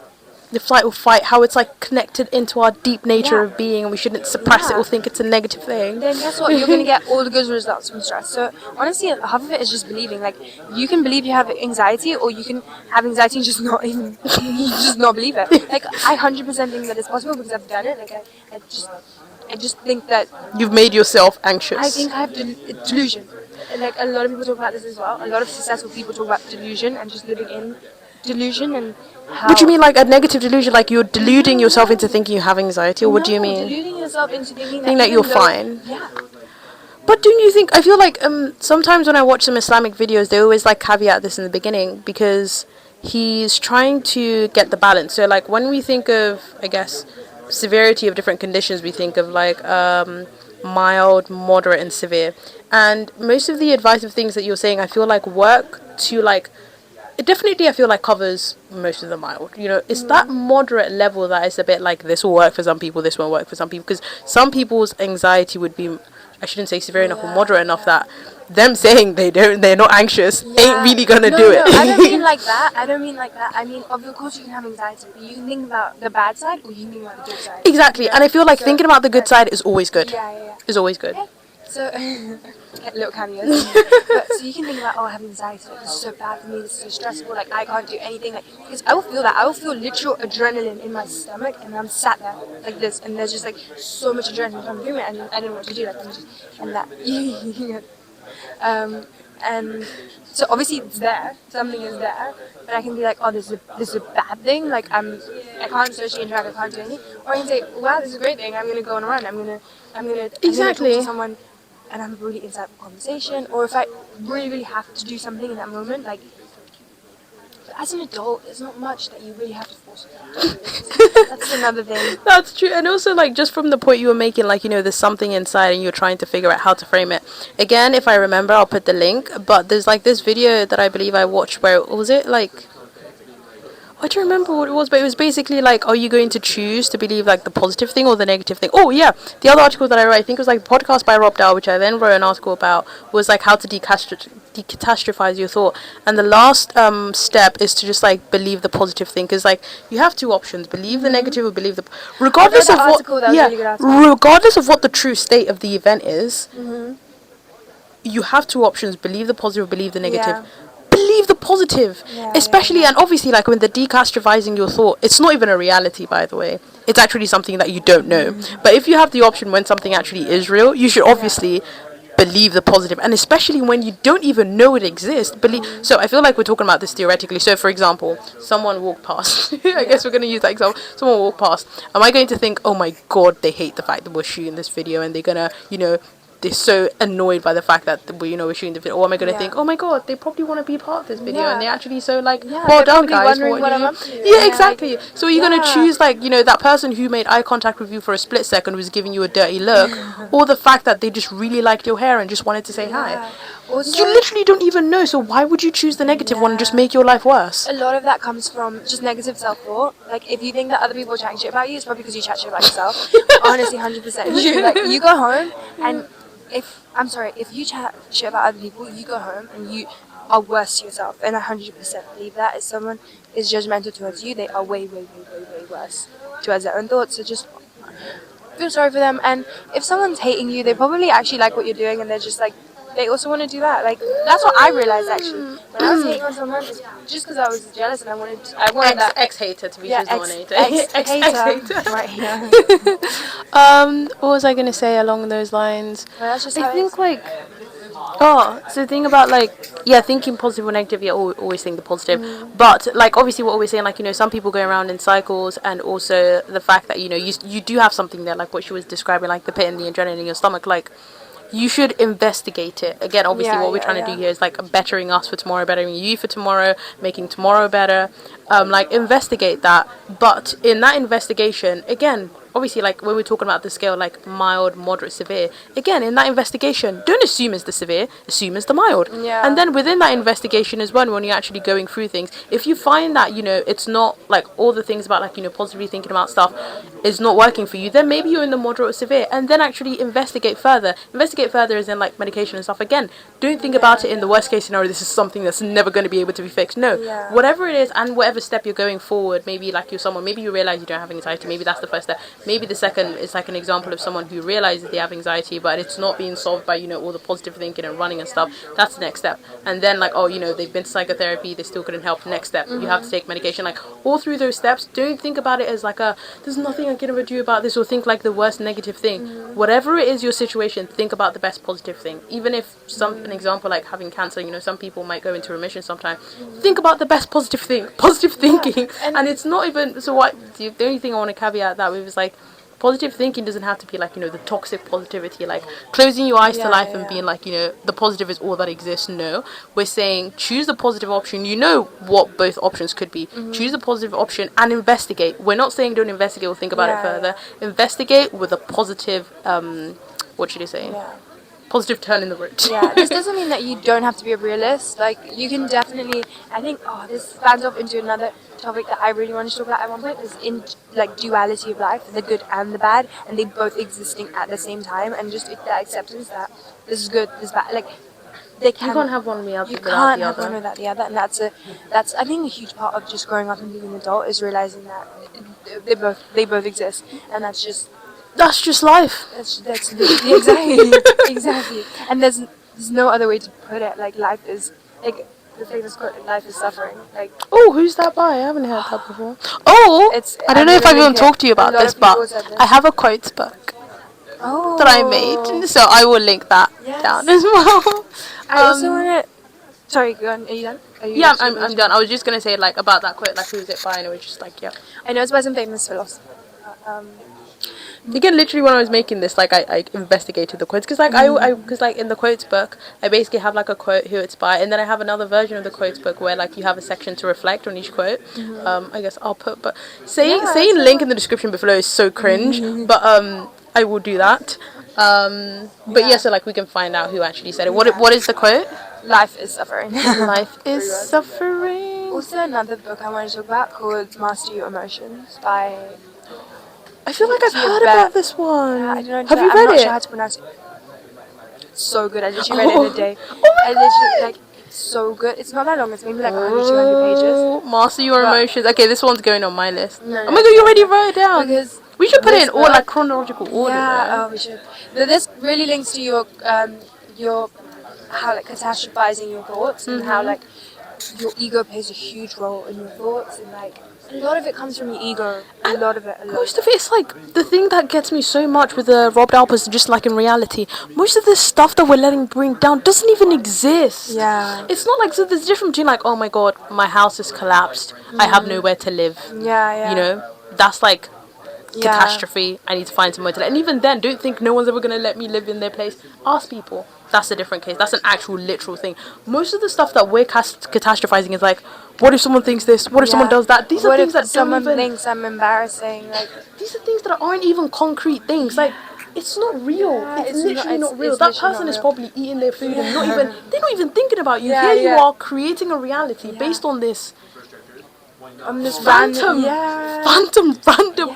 The flight or fight, how it's like connected into our deep nature Yeah. of being, and we shouldn't suppress it Yeah. or think it's a negative thing. Then guess what? You're gonna get all the good results from stress. So honestly, half of it is just believing. Like you can believe you have anxiety, or you can have anxiety and just not even, you just not believe it. Like I 100% think that it's possible because I've done it. Like I just think that You've made yourself I anxious. think I have delusion. And, like a lot of people talk about this as well. A lot of successful people talk about delusion and just living in delusion and how. What do you mean, like a negative delusion? Like you're deluding yourself into thinking you have anxiety, or what do you mean? Deluding yourself into thinking Think that even you're though- fine. Yeah. But don't you think? I feel like sometimes when I watch some Islamic videos, they always like caveat this in the beginning because he's trying to get the balance. So like when we think of, I guess, severity of different conditions, we think of like mild, moderate, and severe. And most of the advice of things that you're saying, I feel like work to like. It definitely, I feel like, covers most of the mild. You know, it's that moderate level that is a bit like this will work for some people, this won't work for some people. Because some people's anxiety would be, I shouldn't say severe enough or moderate enough that them saying they're not anxious ain't really gonna do it. I don't mean like that. I don't mean like that. I mean, of course you can have anxiety, but you can think about the bad side or you can think about the good side. Exactly, and I feel like thinking about the good side is always good. Yeah. Is always good. So, little cameos. But, so you can think about, oh, I have anxiety. Like, this is so bad for me. This is so stressful. Like, I can't do anything. Like, because I will feel that. I will feel literal adrenaline in my stomach, and I'm sat there like this, and there's just like so much adrenaline coming through me, and I don't know what to do. Like, I'm just, and that. And so obviously it's there. Something is there, but I can be like, oh, this is a bad thing. Like, I can't socially interact. I can't do anything. Or I can say, wow, this is a great thing. I'm gonna go on a run. I'm gonna Exactly. talk to someone and have a really insightful conversation, or if I really have to do something in that moment, like, but as an adult, there's not much that you really have to force yourself. That's another thing. That's true, and also like just from the point you were making, like, you know, there's something inside and you're trying to figure out how to frame it. Again, if I remember, I'll put the link. But there's like this video that I believe I watched where was it like. I don't remember what it was, but it was basically like, are you going to choose to believe like the positive thing or the negative thing? Oh yeah, the other article that I wrote, I think it was like a podcast by Rob Dow, which I then wrote an article about, was like how to decatastrophize your thought. And the last step is to just like believe the positive thing, because like you have two options: believe the negative or believe the. Regardless of what, regardless of what the true state of the event is, you have two options: believe the positive or believe the negative. Believe the positive, especially and obviously, like when the decatastrophizing your thought, it's not even a reality, by the way. It's actually something that you don't know. But if you have the option when something actually is real, you should obviously believe the positive, and especially when you don't even know it exists, believe. So I feel like we're talking about this theoretically. So for example, someone walked past. I guess we're going to use that example. Someone walked past. Am I going to think, oh my god, they hate the fact that we're shooting this video, and they're gonna, you know, they're so annoyed by the fact that we're shooting the video? Or am I going to think, oh my god, they probably want to be part of this video, and they're actually so like, well done guys for what you do. Yeah, exactly. So are you going to choose like, you know, that person who made eye contact with you for a split second was giving you a dirty look, or the fact that they just really liked your hair and just wanted to say hi? Also, you literally don't even know, so why would you choose the negative one and just make your life worse? A lot of that comes from just negative self-thought. Like, if you think that other people are chatting shit about you, it's probably because you chat shit about yourself. Honestly, 100%. Like, you go home and if you chat shit about other people, you go home and you are worse to yourself. And I 100% believe that. If someone is judgmental towards you, they are way worse towards their own thoughts. So just feel sorry for them. And if someone's hating you, they probably actually like what you're doing, and they're just like they also want to do that. Like that's what I realized actually when I was hating on someone, it's just because I was jealous and I wanted that. Ex hater to be Yeah, choose not an hater. ex Ex hater hater. right here. What was I gonna say along those lines? Well, that's just I how it think is. like oh, so the thing about like yeah, thinking positive or negative, yeah, always think the positive. But like obviously what we're saying, like some people go around in cycles, and also the fact that you do have something there, like what she was describing, like the pit and the adrenaline in your stomach, like you should investigate it. Again, obviously, Yeah, what we're yeah, trying to do yeah. here is like bettering us for tomorrow, bettering you for tomorrow, making tomorrow better. Like investigate that, but in that investigation, again, obviously, like when we're talking about the scale, like mild, moderate, severe. Again, in that investigation, don't assume it's the severe, assume it's the mild. And Yeah. then within that investigation as well, when you're actually going through things, if you find that it's not like all the things about like positively thinking about stuff is not working for you, then maybe you're in the moderate or severe, and then actually investigate further. Investigate further as in like medication and stuff. Again, don't think about it in the worst case scenario. This is something that's never going to be able to be fixed. No, Yeah. whatever it is, and whatever step you're going forward. Maybe like you're someone. Maybe you realize you don't have anxiety. Maybe that's the first step. Maybe the second is like an example of someone who realizes they have anxiety, but it's not being solved by all the positive thinking and running and stuff. That's the next step. And then like they've been to psychotherapy, they still couldn't help. Next step, you have to take medication. Like all through those steps, don't think about it as like there's nothing I can ever do about this, or think like the worst negative thing. Whatever it is your situation, think about the best positive thing. Even if an example like having cancer, some people might go into remission sometime. Think about the best positive thing. Positive thinking. And it's not even so what the only thing I want to caveat that with is like positive thinking doesn't have to be like the toxic positivity, like closing your eyes to life and being like the positive is all that exists. No, we're saying choose the positive option. You know what both options could be. Choose the positive option and investigate. We're not saying don't investigate or think about it further. Investigate with a positive what should you say, positive turn in the road. Yeah, this doesn't mean that you don't have to be a realist. Like, you can definitely, I think, this spans off into another topic that I really wanted to talk about at one point, is in, like, duality of life, the good and the bad, and they both existing at the same time, and just that acceptance that this is good, this is bad. Like, they can, You can't have one without you the can't have other. one without the other, and that's I think a huge part of just growing up and being an adult is realizing that they both exist, and that's just life. that's exactly exactly, and there's no other way to put it. Like life is like the famous quote, "Life is suffering." Like Oh, who's that by? I haven't heard that before. Oh, it's. I don't know if I've even talked to you A about lot this, of people but said this. I have a quotes book Oh. that I made, so I will link that down as well. I also want to. Sorry, go on. Are you done? Yeah, I'm done. I was just gonna say like about that quote, like who's it by, and it was just like I know it's by some famous philosopher. Again, literally when I was making this, like I investigated the quotes because like because like in the quotes book, I basically have like a quote who it's by, and then I have another version of the quotes book where like you have a section to reflect on each quote. I guess I'll put, but saying link in the description below is so cringe, but I will do that. But yeah, so like we can find out who actually said it. What is the quote? Life is suffering. Life is suffering. Also, another book I want to talk about called Master Your Emotions by. I feel like I've heard about this one. Yeah, I don't know. Have you I'm read not it? sure how to pronounce it. It's so good. I literally read it in a day. Oh my I literally like. It's so good. It's not that long. It's maybe like 100, 200 pages. Master Your Emotions. Okay, this one's going on my list. No, oh my god, you already wrote it down. Because we should put it in book, like chronological order. Yeah, we should. But this really links to your how like catastrophizing your thoughts and how like your ego plays a huge role in your thoughts, and like a lot of it comes from your ego. A lot of it. Most of it's like the thing that gets me so much with the Rob Alpers, just like in reality, most of this stuff that we're letting bring down doesn't even exist. Yeah. It's not like, so there's a difference between like, oh my god, my house is collapsed, I have nowhere to live. Yeah. That's like catastrophe. I need to find somewhere to live. And even then, don't think no one's ever going to let me live in their place. Ask people. That's a different case. That's an actual literal thing. Most of the stuff that we're catastrophizing is like, what if someone thinks this? What if someone does that? These are things that someone thinks I'm embarrassing. Like these are things that aren't even concrete things. Like it's not real. It's literally not real. That person is probably eating their food and they're not even thinking about you. Here you are creating a reality based on this. This random,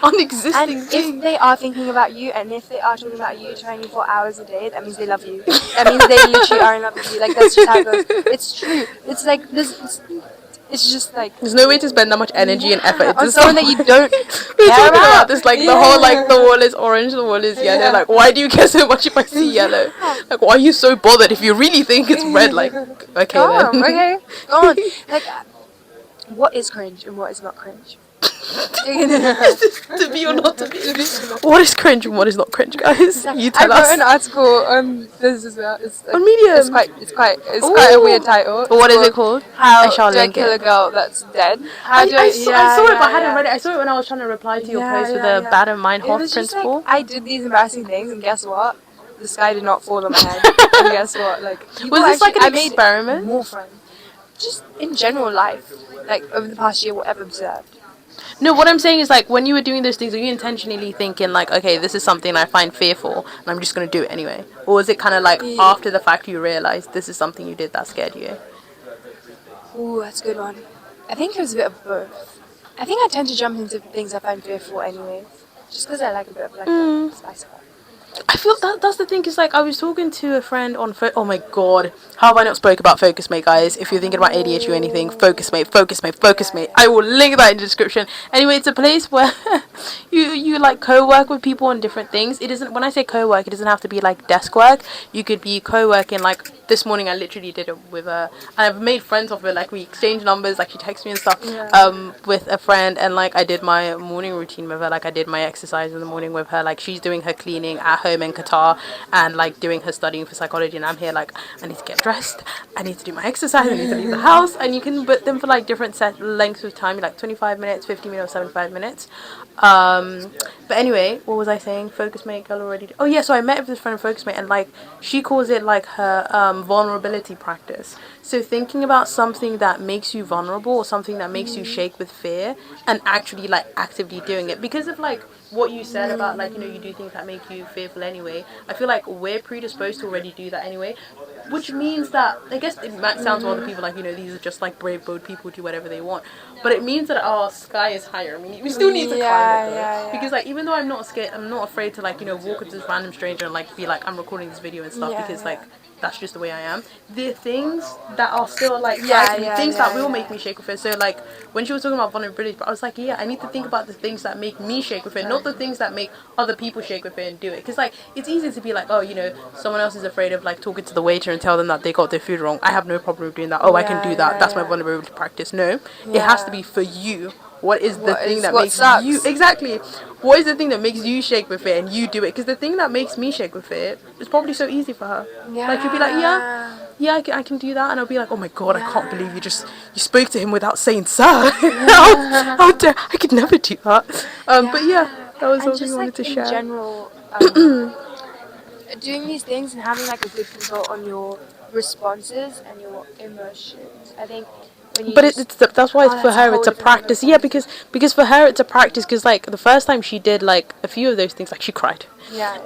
unexisting and thing. If they are thinking about you, and if they are talking about you 24 hours a day, that means they love you. That means they literally are in love with you. Like, that's just how it goes. It's true. It's like this. it's just like There's no way to spend that much energy and effort into on someone that you don't We're care talking about about. this, like, the whole, like, the wall is orange, the wall is yellow. Yeah. Like, why do you care so much if I see yellow? Like, why are you so bothered if you really think it's red? Like, okay, Calm, then. okay, go on. Like, what is cringe and what is not cringe? Is this to be or not to be? What is cringe and what is not cringe, guys? You I tell wrote us. an article on this as well. It's like, On Medium. it's quite a weird Ooh. title. It's What is it called called? I How shall Do I link Kill a it. Girl That's Dead? How do I saw it, but I hadn't yeah. read it. I saw it when I was trying to reply to your post with the Yeah. bad and mind It half was just like principle. I did these embarrassing things, and guess what? The sky did not fall on my head. And guess what? Like people Was this actually, like an I made experiment? more friends. Just in general life, like over the past year, what I've observed. No, what I'm saying is, like, when you were doing those things, are you intentionally thinking, like, okay, this is something I find fearful and I'm just going to do it anyway? Or was it kind of like Yeah. after the fact you realized this is something you did that scared you? Ooh, that's a good one. I think it was a bit of both. I think I tend to jump into things I find fearful anyway, just because I like a bit of like a spice of it. I feel that's the thing, is like I was talking to a friend on oh my god, how have I not spoke about Focus Mate, guys? If you're thinking about ADHD or anything, Focus Mate, Focus Mate, Focus Mate. I will link that in the description. Anyway, it's a place where you like co-work with people on different things. It isn't, when I say co-work, it doesn't have to be like desk work. You could be co-working, like this morning I literally did it with her, and I've made friends of her. Like, we exchange numbers, like she texts me and stuff. With a friend, and like I did my morning routine with her. Like, I did my exercise in the morning with her. Like, she's doing her cleaning at home in Qatar and like doing her studying for psychology, and I'm here like, I need to get dressed, I need to do my exercise, I need to leave the house. And you can put them for like different set lengths of time, like 25 minutes, 50 minutes, 75 minutes. But anyway, what was I saying? Focus Mate, girl already. Oh yeah, so I met with this friend of Focus Mate, and like she calls it like her vulnerability practice. So thinking about something that makes you vulnerable or something that makes you shake with fear, and actually like actively doing it, because of like what you said about, like, you know, you do things that make you fearful anyway. I feel like we're predisposed to already do that anyway, which means that, I guess it might sound to other people like, you know, these are just like brave, bold people who do whatever they want, but it means that our sky is higher. I mean, we still need to climb it though, because like, even though I'm not scared, I'm not afraid to, like, you know, walk up to this random stranger and like be like, I'm recording this video and stuff, because like that's just the way I am. The things that are still like things that will make me shake with it. So like when she was talking about vulnerability, I was like, yeah, I need to think about the things that make me shake with it, not the things that make other people shake with it and do it. Because like, it's easy to be like, oh, you know, someone else is afraid of like talking to the waiter and tell them that they got their food wrong. I have no problem with doing that. Oh, I can do that. That's my vulnerability practice. No, it has to be for you. What is the thing that makes you, exactly, what is the thing that makes you shake with it and you do it? Because the thing that makes me shake with it is probably so easy for her. Like, she'll be like, yeah, I can do that, and I'll be like, oh my god, I can't believe you spoke to him without saying sir. How dare, I could never do that. But yeah, that was something I wanted to share. In general, doing these things and having like a good control on your responses and your emotions. I think when you But that's why for her it's a practice. Yeah, conversation. because for her it's a practice. Because like the first time she did like a few of those things, like she cried.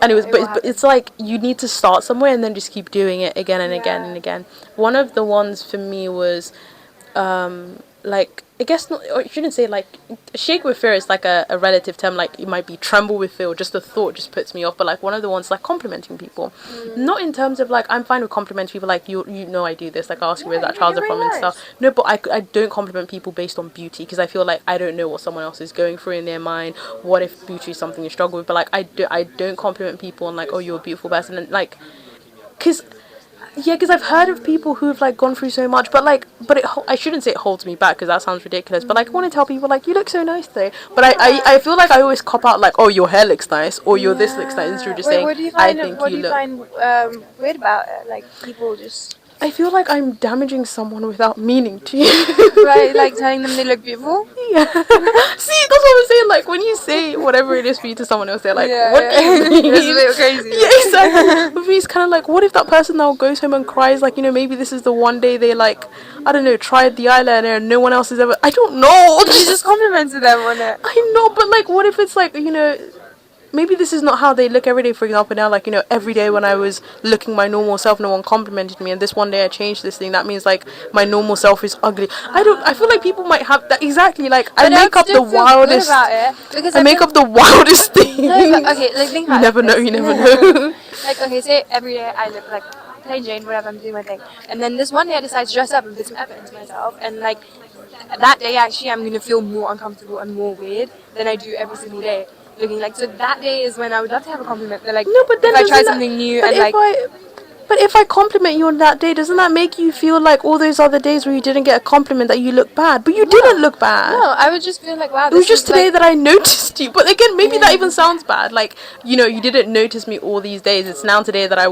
And it was, but it's like you need to start somewhere and then just keep doing it again and again and again. One of the ones for me was like, I guess not, or I shouldn't say, like, shake with fear is like a relative term. Like, it might be tremble with fear, or just the thought just puts me off. But like, one of the ones, like, complimenting people, not in terms of like, I'm fine with complimenting people, like, you know, I do this, like, ask where that trouser from and stuff. No, but I don't compliment people based on beauty, because I feel like I don't know what someone else is going through in their mind. What if beauty is something you struggle with? But like, I don't compliment people on like, oh, you're a beautiful person, and like, because I've heard of people who have like gone through so much, but like, I shouldn't say it holds me back, because that sounds ridiculous. But like, I want to tell people like, you look so nice today. But I feel like I always cop out like, oh, your hair looks nice, or your this looks nice, instead of just saying, I think you look. What do you find weird about it? Like people just I feel like I'm damaging someone without meaning to. right, like telling them they look beautiful. Yeah. See, that's what I'm saying. Like, when you say whatever it is for you to someone else, they're like, what do you mean? It's a bit crazy. Yeah, exactly. But for me, it's kind of like, what if that person now goes home and cries? Like, you know, maybe this is the one day they like, I don't know, tried the eyeliner and no one else has ever. I don't know. You just complimented them on it. I know, but like, what if it's like, you know, maybe this is not how they look every day. For example, now, like, you know, every day when I was looking my normal self, no one complimented me, and this one day I changed this thing. That means like my normal self is ugly. I feel like people might have that exactly. Like, I make up the wildest. I make up the wildest things. No, but, okay, like think about you never know. Like, okay, say every day I look like plain Jane, whatever, I'm doing my thing, and then this one day I decide to dress up and put some effort into myself, and like that day actually I'm gonna feel more uncomfortable and more weird than I do every single day. Looking like, so that day is when I would love to have a compliment. But like, No, but then if I try doesn't that? something new But and if like, I But if I compliment you on that day, doesn't that make you feel like all those other days where you didn't get a compliment that you look bad? But you didn't look bad. no, I would just feel like, wow, It was this just is today like, that I noticed you. But again, maybe that even sounds bad. Like, you didn't notice me all these days. It's now today that I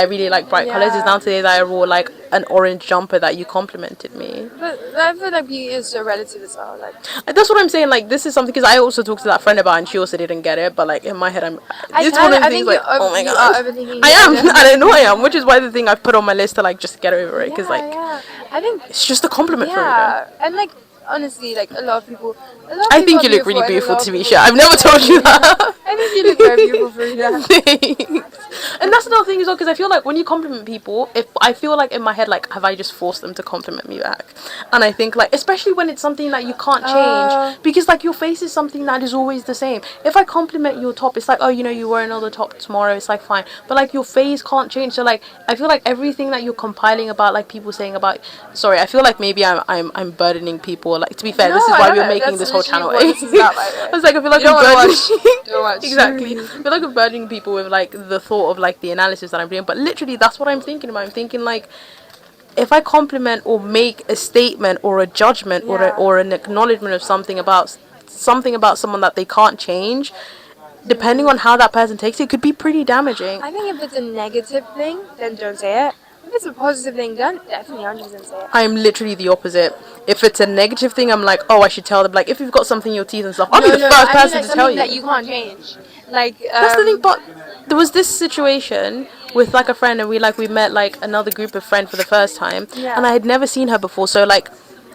really like bright colors. It's now today that I wore like an orange jumper that you complimented me. But I feel like beauty is so relative as well. Like, That's what I'm saying. Like, this is something because I also talked to that friend about, it and she also didn't get it. But like in my head, it's one of the things like, oh my you are god, overthinking. I am. I know I am, which is why the thing I've put on my list to like just get over it because like I think it's just a compliment for me. Though. and like honestly, like a lot of people I think you look really beautiful to me, I've never told you that. I think you look very beautiful for that. Thanks. And that's another thing as well, because I feel like when you compliment people, if I feel like in my head, like, have I just forced them to compliment me back? And I think, like, especially when it's something that you can't change, because, like, your face is something that is always the same. If I compliment your top, it's like, oh, you wear another top tomorrow, it's like, fine. But, like, your face can't change. So, like, I feel like everything that you're compiling about, like, people saying about, sorry, I feel like maybe I'm burdening people. Like, to be fair, this is why we're making this whole channel. I was like, I feel like I'm burdening. Exactly. I feel like I'm burdening people with like the thought of like the analysis that I'm doing, but literally that's what I'm thinking about. I'm thinking like, if I compliment or make a statement or a judgment or an acknowledgement of something about someone that they can't change, depending on how that person takes it, it could be pretty damaging. I think if it's a negative thing, then don't say it. If it's a positive thing, then definitely 100% say it. I'm literally the opposite. If it's a negative thing, I'm like, oh, I should tell them. Like, if you've got something in your teeth and stuff, I'll be the first person to tell you. That you can't change. Like, that's the thing. But there was this situation with like a friend, and we met like another group of friends for the first time, and I had never seen her before. So like,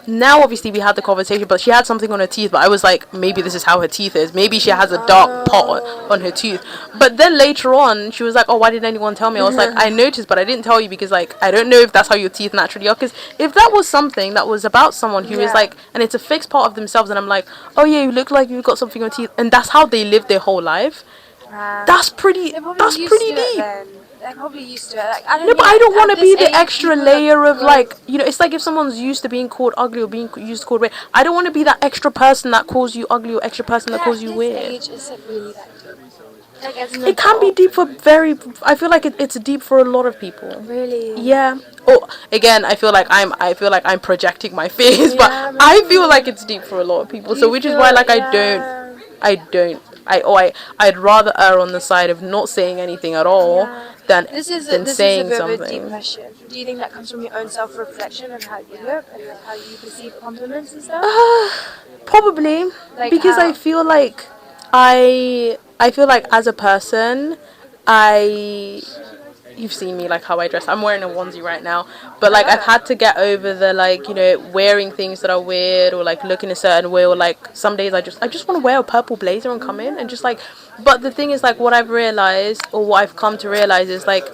now obviously we had the conversation, but she had something on her teeth, but I was like, maybe this is how her teeth is, maybe she has a dark pot on her tooth. But then later on she was like, oh, why didn't anyone tell me? I was like, I noticed, but I didn't tell you because like I don't know if that's how your teeth naturally are, because if that was something that was about someone who is like, and it's a fixed part of themselves, and I'm like, oh yeah, you look like you've got something on your teeth, and that's how they live their whole life, that's pretty deep. They're probably used to it. Like, I don't no, but I don't want to be the age, extra layer of like, it's like if someone's used to being called ugly or being used to called weird. I don't want to be that extra person that calls you ugly or extra person that calls you weird. Age, is it really that deep? Like, it can be deep for I feel like it's deep for a lot of people. Really? Yeah. Oh, again, I feel like I'm projecting my fears, but I feel like it's deep for a lot of people. So which is why like I'd rather err on the side of not saying anything at all than saying something. Of a deep question. Do you think that comes from your own self-reflection and how you look and how you perceive compliments and stuff? Probably, like because how? I feel like as a person, you've seen me like how I dress. I'm wearing a onesie right now, but like I've had to get over the like wearing things that are weird or like looking a certain way, or like some days I just want to wear a purple blazer and come in and just like. But the thing is like what I've realized or what I've come to realize is like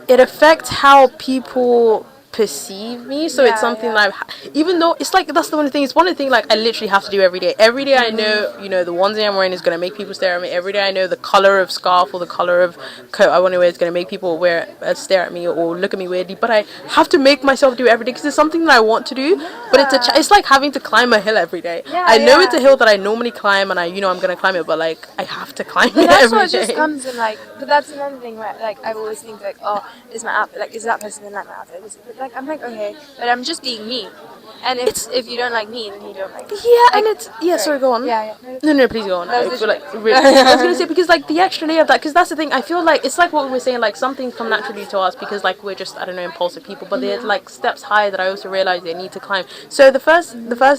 it affects how people perceive me, so it's something that even though it's like that's the one thing, it's one of the things like I literally have to do every day. I know the onesie I'm wearing is going to make people stare at me. Every day I know the color of scarf or the color of coat I want to wear is going to make people stare at me or look at me weirdly, but I have to make myself do it every day because it's something that I want to do. But it's like having to climb a hill every day. I know it's a hill that I normally climb and I'm going to climb it, but like I have to climb it every day. That's what just comes in like, but that's another thing where like I always think like, oh, is my outfit like, is that person in like my outfit? Like I'm like, okay, but I'm just being me. And if you don't like me, then you don't like me. Yeah, and it's sorry, go on. No, please go on. I feel like I was gonna say because like the extra layer of that, because that's the thing. I feel like it's like what we were saying, like something come naturally to us because like we're just impulsive people. But there's like steps higher that I also realize they need to climb. So the first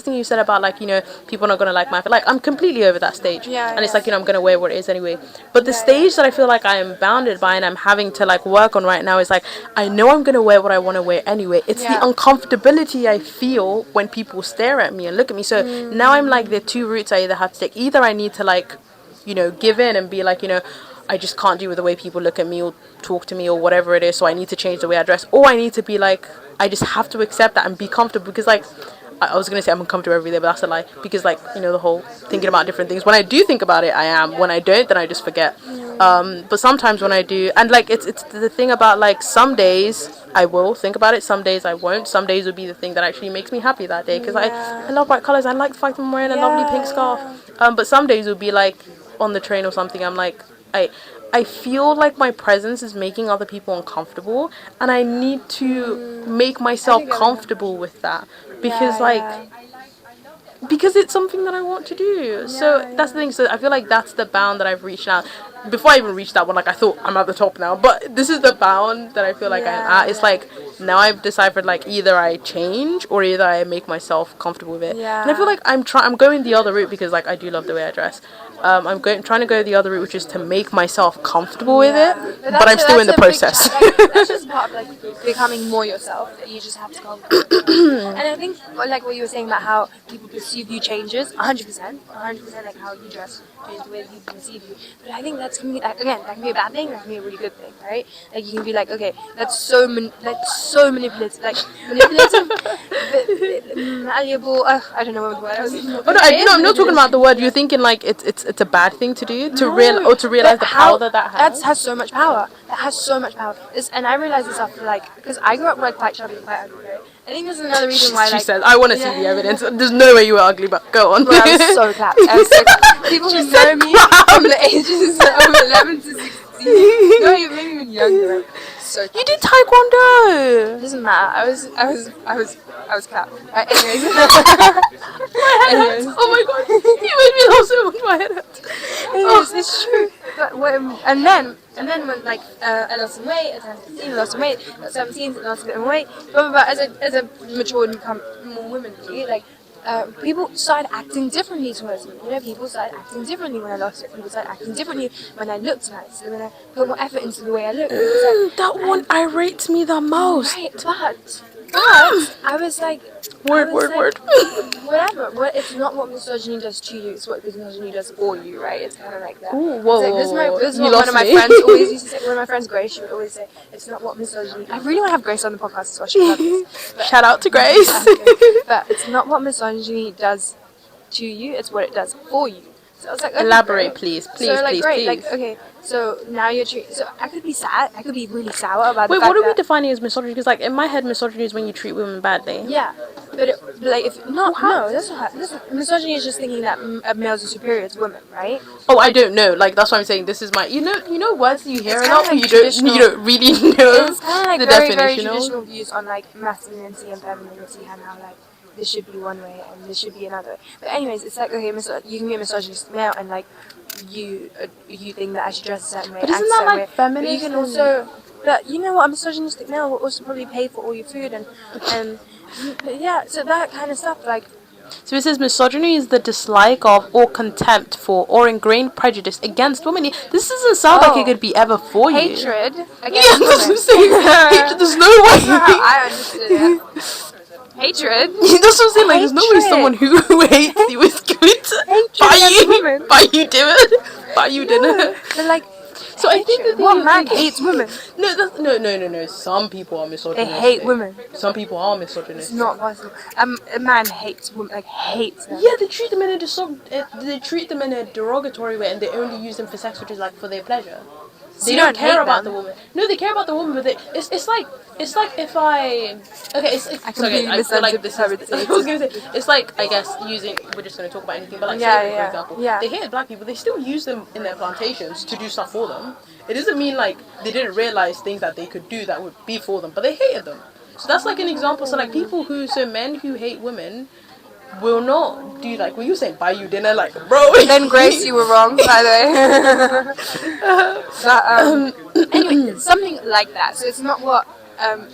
thing you said about like people are not gonna like my outfit, like I'm completely over that stage. And it's like I'm gonna wear what it is anyway. But the stage that I feel like I am bounded by and I'm having to like work on right now is like I know I'm gonna wear what I want to wear anyway. It's the uncomfortability I feel when people stare at me and look at me. So now I'm like, there are two routes I either have to take. Either I need to like give in and be like I just can't deal with the way people look at me or talk to me or whatever it is, so I need to change the way I dress, or I need to be like I just have to accept that and be comfortable, because like I was gonna say I'm uncomfortable every day, but that's a lie, because like, you know, the whole thinking about different things. When I do think about it, I am. When I don't, then I just forget. But sometimes when I do, and like it's the thing about like some days I will think about it, some days I won't. Some days will be the thing that actually makes me happy that day, because I love bright colors. I like the fact that I'm wearing a lovely pink scarf. But some days will be like on the train or something. I'm like I feel like my presence is making other people uncomfortable, and I need to make myself comfortable with that, because like because it's something that I want to do. So that's the thing. So I feel like that's the bound that I've reached now. Before I even reached that one, like I thought I'm at the top now, but this is the bound that I feel like I'm at. It's like now I've deciphered like either I change or either I make myself comfortable with it. And I feel like I'm going the other route, because like I do love the way I dress. Trying to go the other route, which is to make myself comfortable with it, but I'm still in the process. That's just part of like becoming more yourself. That you just have to come. And I think like what you were saying about how people perceive you changes, 100%, 100%, like how you dress changes the way people perceive you. But I think that's can be like, again, that can be a bad thing, that can be a really good thing, right? Like you can be like, okay, that's so manipulative, malleable. I don't know what word I was. Oh no, I'm not talking about the word. You're thinking like it's a bad thing to do, to realize the power that has. That has so much power. That has so much power. And I realized this after like, because I grew up like quite chubby and quite ugly. Right? I think there's another reason why. She says, "I want to see the evidence." There's no way you were ugly, but go on. Well, I was so clapped. People who know me from the ages of 11 to 16, no, maybe even younger. Right? So you did taekwondo. It doesn't matter. I was clapped. Right, anyways. Oh my god, you made me laugh so much. My head hurts. Anyways, it's true. But and then when like I lost some weight, at 16 I lost some weight, at 17 I lost a bit of weight. But as I matured and become more womanly, like people started acting differently towards me. You know, people started acting differently when I lost it. People started acting differently when I looked nice, and when I put more effort into the way I looked. That one irritates me the most. Right, but I was like, word. Whatever. It's not what misogyny does to you. It's what misogyny does for you, right? It's kind of like that. Ooh, whoa, like, this is what one of my me. friends always used to say. One of my friends, Grace, she would always say, "It's not what misogyny." I really want to have Grace on the podcast as well. She loves this. But, shout out to Grace. But it's not what misogyny does to you. It's what it does for you. So I was like, okay, elaborate, great. please. So like, great, please. like, okay. So now you're so I could be sad. I could be really sour about. Wait, the fact what are we that, defining as misogyny? Because like in my head, misogyny is when you treat women badly. Yeah, but like if no, that's not. Misogyny is just thinking that males are superior to women, right? Oh, I don't know. Like that's what I'm saying. This is my, you know words that you hear a lot, but like you don't really know It's kind of like the very definition. traditional views on like masculinity and femininity and how like this should be one way and this should be another way. But anyways, it's like, okay, you can be a misogynist male and like you think that I should dress a certain way. But isn't that like feminist? But you can also, but you know what, a misogynistic male will also probably pay for all your food and yeah, so that kind of stuff like. So it says misogyny is the dislike of or contempt for or ingrained prejudice against women. This doesn't sound like it could be ever for you. Hatred against women. Hatred, there's no way. That's not how I understood it. Hatred. That's what I'm saying. Like, there's no way someone who hates you is going to buy you dinner. But like, so I think that what man hates women? No. Some people are misogynistic. They hate women. Some people are misogynistic. It's not possible. A man hates women, like hates them. Yeah, they treat them in a derogatory way, and they only use them for sex, which is like for their pleasure. They don't care about the woman. No, they care about the woman, but it's like if I feel like this is, I was gonna say it's like, I guess, we're just gonna talk about anything, but like slavery, for example, they hated black people. They still use them in their plantations to do stuff for them. It doesn't mean like they didn't realize things that they could do that would be for them, but they hated them. So that's like an example. So like men who hate women will not do like, well, you saying buy you dinner, like, bro. Then Grace, you were wrong, by the way. But anyway, it's something like that. So it's not what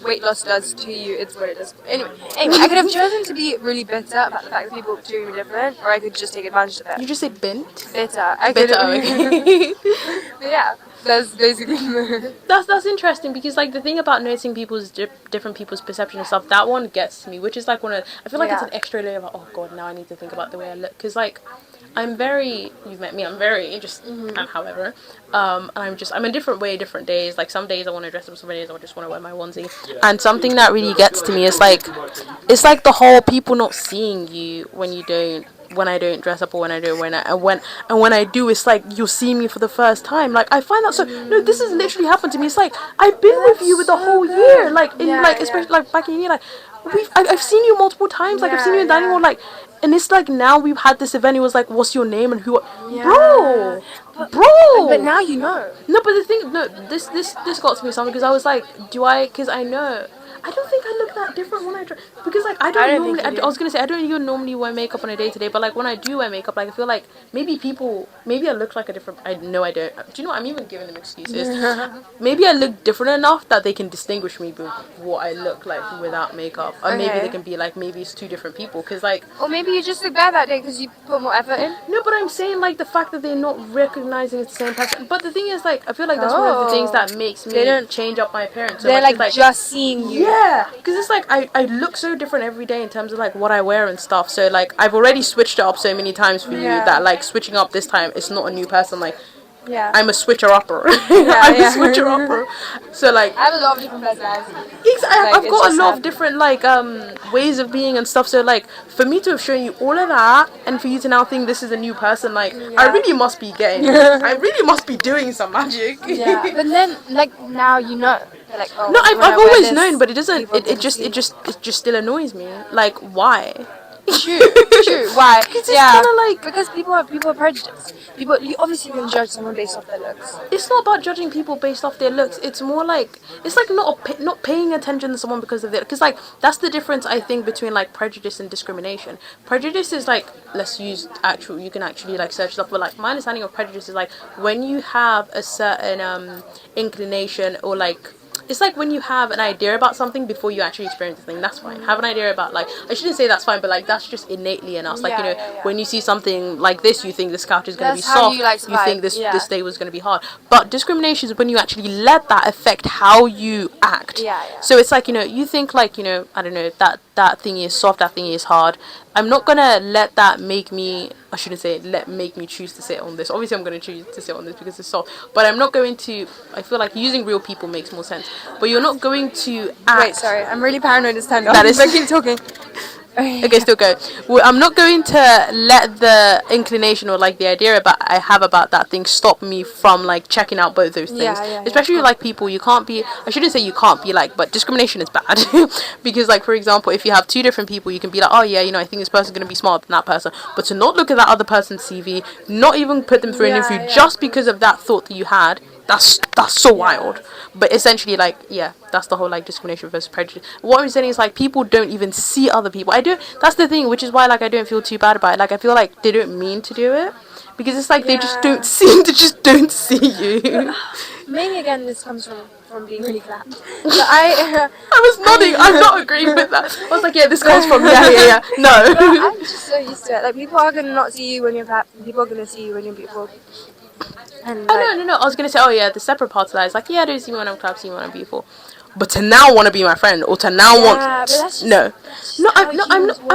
weight loss does to you, it's what it does. Anyway, I could have chosen to be really bitter about the fact that people treat me different, or I could just take advantage of it. You just say bent? Bitter. Bitter. Okay. But yeah. That's basically That's interesting because like the thing about noticing people's different people's perception and stuff, that one gets to me, which is like one of, I feel like it's an extra layer of, oh god, now I need to think about the way I look, because like I'm very, you've met me, I'm very just, however, and I'm a different way, different days. Like some days I want to dress up, some days I just want to wear my onesie. And something that really gets to me is like, it's like the whole people not seeing you when I don't dress up, or when I do, when I do, it's like you'll see me for the first time. Like I find that so, no, this has literally happened to me. It's like I've been with you with the whole year, like especially like back in the year, like I've seen you multiple times, like I've seen you in dining hall, like, and it's like now we've had this event. It was like, what's your name and who? Bro, But now you know. No, but the thing, no, this got to me something, because I was like, because I know. I don't think I look that different when I dress, because like I don't normally. I was gonna say I don't even normally wear makeup on a day to day, but like when I do wear makeup, like I feel like maybe I look like a different. I know I don't. Do you know what? I'm even giving them excuses. Maybe I look different enough that they can distinguish me with what I look like without makeup, or maybe they can be like, maybe it's two different people, because like. Or maybe you just look bad that day because you put more effort in. No, but I'm saying like the fact that they're not recognizing it's the same person. But the thing is, like, I feel like that's one of the things that makes me change up my appearance. So they're much. like just seeing you. Yeah, because it's like I look so different every day in terms of like what I wear and stuff. So like I've already switched it up so many times for you that like switching up this time, it's not a new person. Like. Yeah. I'm a switcher upper. I'm a switcher upper. So like I have a lot of different personalities. I've got a lot of different like ways of being and stuff. So like for me to have shown you all of that, and for you to now think this is a new person, like I really must be getting. I really must be doing some magic. Yeah. But then like now you know. Like, oh, no, I've always known, but it doesn't. It just still annoys me. Like why? True. Why? It's kind of like because people are prejudiced. You obviously can judge someone based off their looks. It's not about judging people based off their looks. It's more like it's like not paying attention to someone because of their, because like that's the difference I think between like prejudice and discrimination. Prejudice is like, let's use actual. You can actually like search stuff, but like my understanding of prejudice is like when you have a certain inclination, or like. It's like when you have an idea about something before you actually experience the thing. That's fine. Have an idea about, like, I shouldn't say that's fine, but like that's just innately in us. Like, when you see something like this, you think this couch is going to be soft. You think this day was going to be hard. But discrimination is when you actually let that affect how you act. So it's like, you think like, I don't know, that thing is soft, that thing is hard. I'm not gonna let that make me. I shouldn't say make me choose to sit on this. Obviously, I'm gonna choose to sit on this because it's soft. But I'm not going to. I feel like using real people makes more sense. But you're not going to act. Wait, sorry, I'm really paranoid this time. That is. But keep talking. Okay, still go. Well, I'm not going to let the inclination or like the idea I have about that thing stop me from like checking out both those things. Especially like people, you can't be. I shouldn't say you can't be like, but discrimination is bad because like for example, if you have two different people, you can be like, oh yeah, I think this person's gonna be smarter than that person, but to not look at that other person's CV, not even put them through an interview just because of that thought that you had. That's so wild. But essentially, like, that's the whole like discrimination versus prejudice. What I'm saying is like people don't even see other people. That's the thing, which is why like I don't feel too bad about it. Like I feel like they don't mean to do it, because it's like they just don't see you. Maybe again this comes from being really clapped. But I was nodding. I'm not agreeing with that. I was like, this comes from yeah. No. But I'm just so used to it. Like people are gonna not see you when you're clapped. People are gonna see you when you're beautiful. And no. I was gonna say, the separate parts of that is like, I don't see me when I'm clapped, see me when I'm beautiful. But to now want to be my friend, or to now want I'm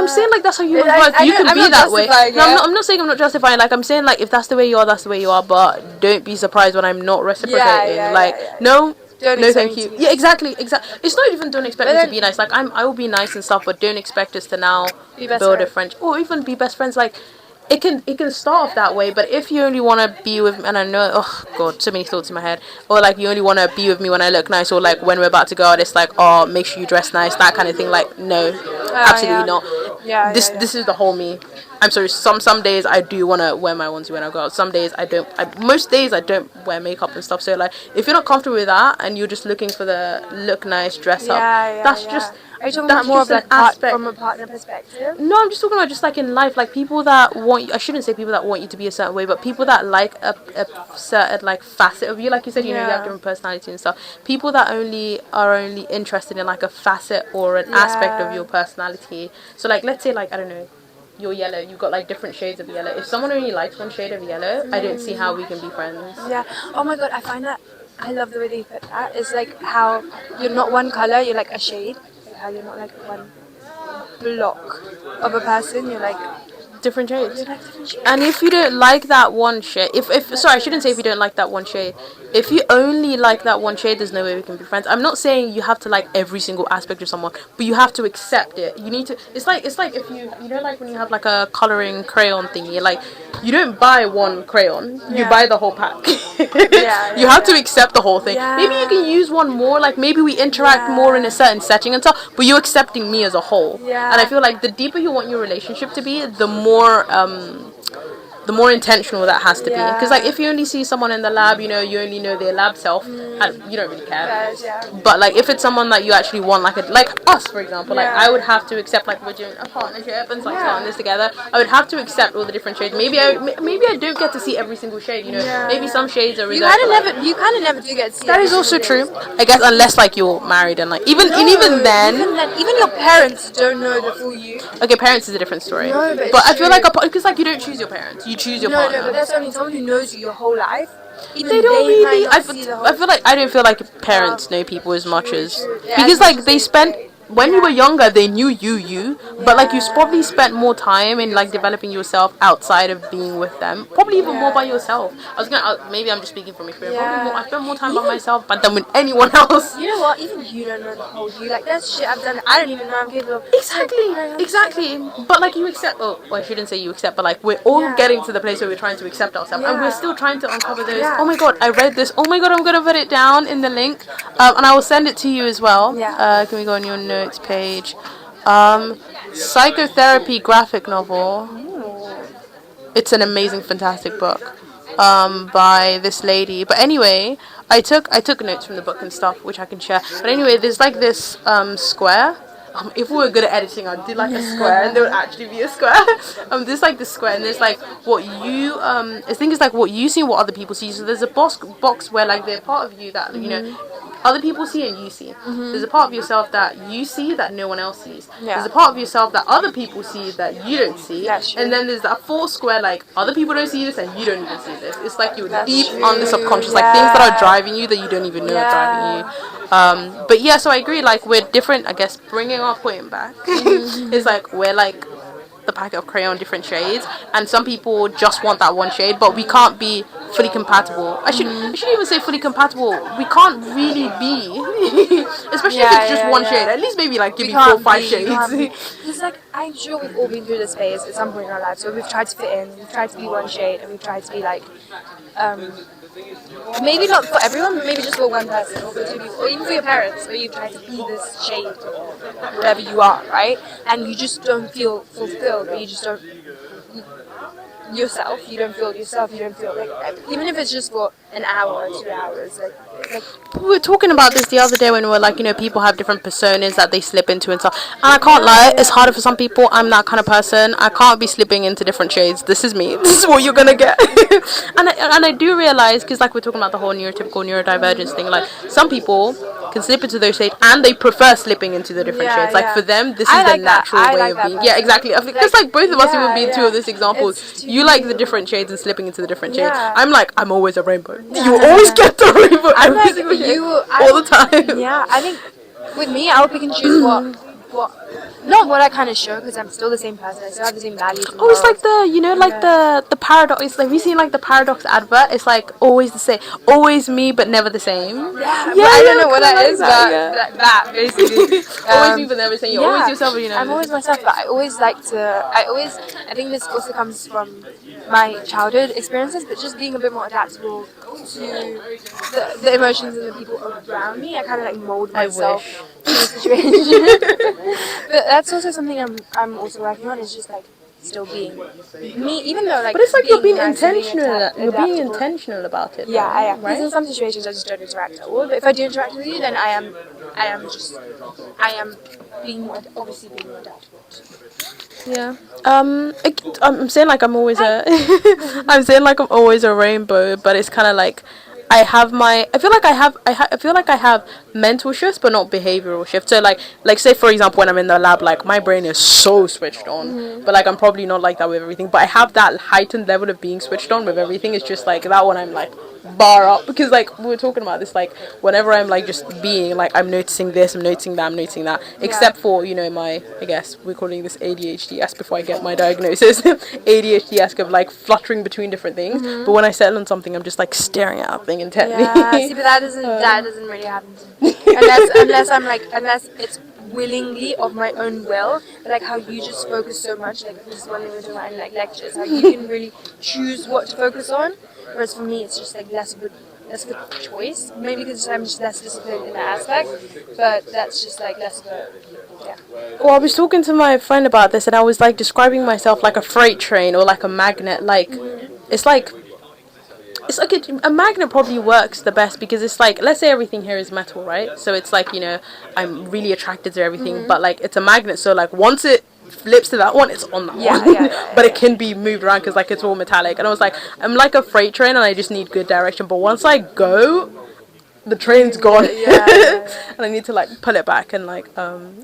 saying like that's how humans work. You can be that way. No, I'm not saying I'm not justifying. Like I'm saying like if that's the way you are, that's the way you are. But don't be surprised when I'm not reciprocating. No, thank you. Yeah, exactly. It's not even don't expect me to be nice. Like I will be nice and stuff, but don't expect us to now build a friendship or even be best friends. Like. It can start off that way, but if you only want to be with me, and I know, oh god, so many thoughts in my head, or like you only want to be with me when I look nice, or like when we're about to go out, it's like, oh, make sure you dress nice, that kind of thing. Like, no, absolutely not. This is the whole me. I'm sorry. Some days I do want to wear my onesie when I go out. Some days I don't. Most days I don't wear makeup and stuff. So like, if you're not comfortable with that and you're just looking for the look nice, dress up, that's just. Are you talking about more of like from a partner perspective? No, I'm just talking about just like in life, like people that want you. I shouldn't say people that want you to be a certain way, but people that like a certain like facet of you. Like you said, you have different personality and stuff. People that are only interested in like a facet or an aspect of your personality. So like, let's say like, I don't know, you're yellow. You've got like different shades of yellow. If someone only likes one shade of yellow, I don't see how we can be friends. Yeah. Oh my god, I find that I love the way they put that. It's like how you're not one color, you're like a shade. Like how you're not like one block of a person. You're like Different shades. different shades. And if you don't like that one shade, if sorry, I shouldn't say if you don't like that one shade. If you only like that one shade, there's no way we can be friends. I'm not saying you have to like every single aspect of someone, but you have to accept it. You need to. It's like if you know, like when you have like a coloring crayon thingy, like you don't buy one crayon, you buy the whole pack. You have to accept the whole thing. Maybe you can use one more. Like maybe we interact more in a certain setting and stuff, but you're accepting me as a whole. And I feel like the deeper you want your relationship to be, the more intentional that has to be. Because like if you only see someone in the lab, you know, you only know their lab self, and you don't really care. But like if it's someone that you actually want, like us for example, like I would have to accept, like we're doing a partnership and like starting this together, I would have to accept all the different shades. Maybe I don't get to see every single shade, you know. Maybe some shades are reserved. You kind of never do get to see. That is also true, I guess, unless like you're married and like even then even your parents don't know the full you. okay, parents is a different story. No, but I feel like because like you don't choose your parents, you choose your partner. No, but that's only someone who knows you your whole life. Even They don't really. I feel like I don't feel like parents know people as much as because like they spent when you were younger they knew you, but like you probably spent more time in like developing yourself outside of being with them. Probably even more by yourself. Maybe I'm just speaking from experience. Probably I spent more time by myself than with anyone else. You know what? Even you don't know the whole you. Like that's shit I've done. I don't even know I'm capable of. Exactly. But like you accept. Oh, well, I shouldn't say you accept, but like we're all getting to the place where we're trying to accept ourselves, and we're still trying to uncover those. Oh my god, I read this. Oh my god, I'm gonna put it down in the link, and I will send it to you as well. Can we go on your notes page? Psychotherapy graphic novel. It's an amazing, fantastic book. By this lady. But anyway, I took notes from the book and stuff, which I can share. But anyway, there's like this square. If we were good at editing, I'd do like a square, and there would actually be a square. There's like this square, and there's like what you I think it's like what you see and what other people see. So there's a box where like they're part of you that you know other people see and you see. There's a part of yourself that you see that no one else sees. There's a part of yourself that other people see that you don't see. And then there's that fourth square, like other people don't see this and you don't even see this. It's like you're deep on the subconscious, like things that are driving you that you don't even know are driving you. But yeah, so I agree, like we're different, I guess, bringing our point back. It's like we're like the packet of crayon, different shades, and some people just want that one shade, but we can't be fully compatible. I shouldn't even say fully compatible. We can't really be, especially if it's just one shade. At least maybe like give me 4 or 5 shades. It's like I'm sure we've all been through this phase at some point in our lives where we've tried to fit in, we've tried to be one shade, and we've tried to be like maybe not for everyone, but maybe just for one person, or for 2 people, or even for your parents, where you've tried to be this shade, or whatever you are, right? And you just don't feel fulfilled, or you just don't yourself, you don't feel yourself, you don't feel like, even if it's just for an hour or 2 hours, like we were talking about this the other day when we were like, you know, people have different personas that they slip into and stuff. And I can't lie, it's harder for some people. I'm that kind of person. I can't be slipping into different shades. This is me. This is what you're gonna get. and I do realize, because like we're talking about the whole neurotypical neurodivergence thing, like some people can slip into those shades and they prefer slipping into the different shades. Like for them, this is the natural way of being. Yeah, exactly. I think because like both of us would be two of these examples. You like the different shades and slipping into the different shades. I'm like, I'm always a rainbow. You always get the rainbow. Like you all the time. Yeah, I think with me, I'll pick and choose what not what I kind of show, because I'm still the same person. I still have the same values. Oh, it's like the paradox. It's like, have you seen like the paradox advert? It's like always the same, always me but never the same. Yeah, I don't know what that is, but that basically. Always me but never the same. You're always yourself, you know. I'm always myself, but I think this also comes from my childhood experiences, but just being a bit more adaptable to the emotions and the people around me. I kind of like mold myself to the situation. But that's also something I'm also working on, is just like still being me, even though like. But it's like you're being nice intentional. You're being intentional about it. Yeah, I am. Right? Because in some situations I just don't interact at all. But if I do interact with you, then I am being obviously being more adaptable. Yeah. I'm saying like I'm always a I'm saying like I'm always a rainbow, but it's kind of like I feel like I have mental shifts but not behavioral shifts. So like say for example when I'm in the lab, like my brain is so switched on, but like I'm probably not like that with everything, but I have that heightened level of being switched on with everything. It's just like that one I'm like bar up, because like we were talking about this, like whenever I'm like just being like I'm noticing this, I'm noticing that, I'm noticing that, except for, you know, my, I guess we're calling this ADHD esque before I get my diagnosis. ADHD esque of like fluttering between different things, but when I settle on something I'm just like staring at a thing intently. Yeah, see, but that doesn't really happen to me. Unless it's willingly of my own will. But like how you just focus so much, like this is one thing we're talking about in like lectures, how you can really choose what to focus on. Whereas for me, it's just like less of a choice. Maybe because I'm just less disciplined in that aspect. But that's just like less of a, yeah. Well, I was talking to my friend about this, and I was like describing myself like a freight train or like a magnet. Like it's like a magnet probably works the best, because it's like, let's say everything here is metal, right? So it's like, you know, I'm really attracted to everything, but like it's a magnet, so like once it flips to that one, it's on that one. But it can be moved around because like it's all metallic. And I was like, I'm like a freight train and I just need good direction, but once I go, the train's gone. And I need to like pull it back and like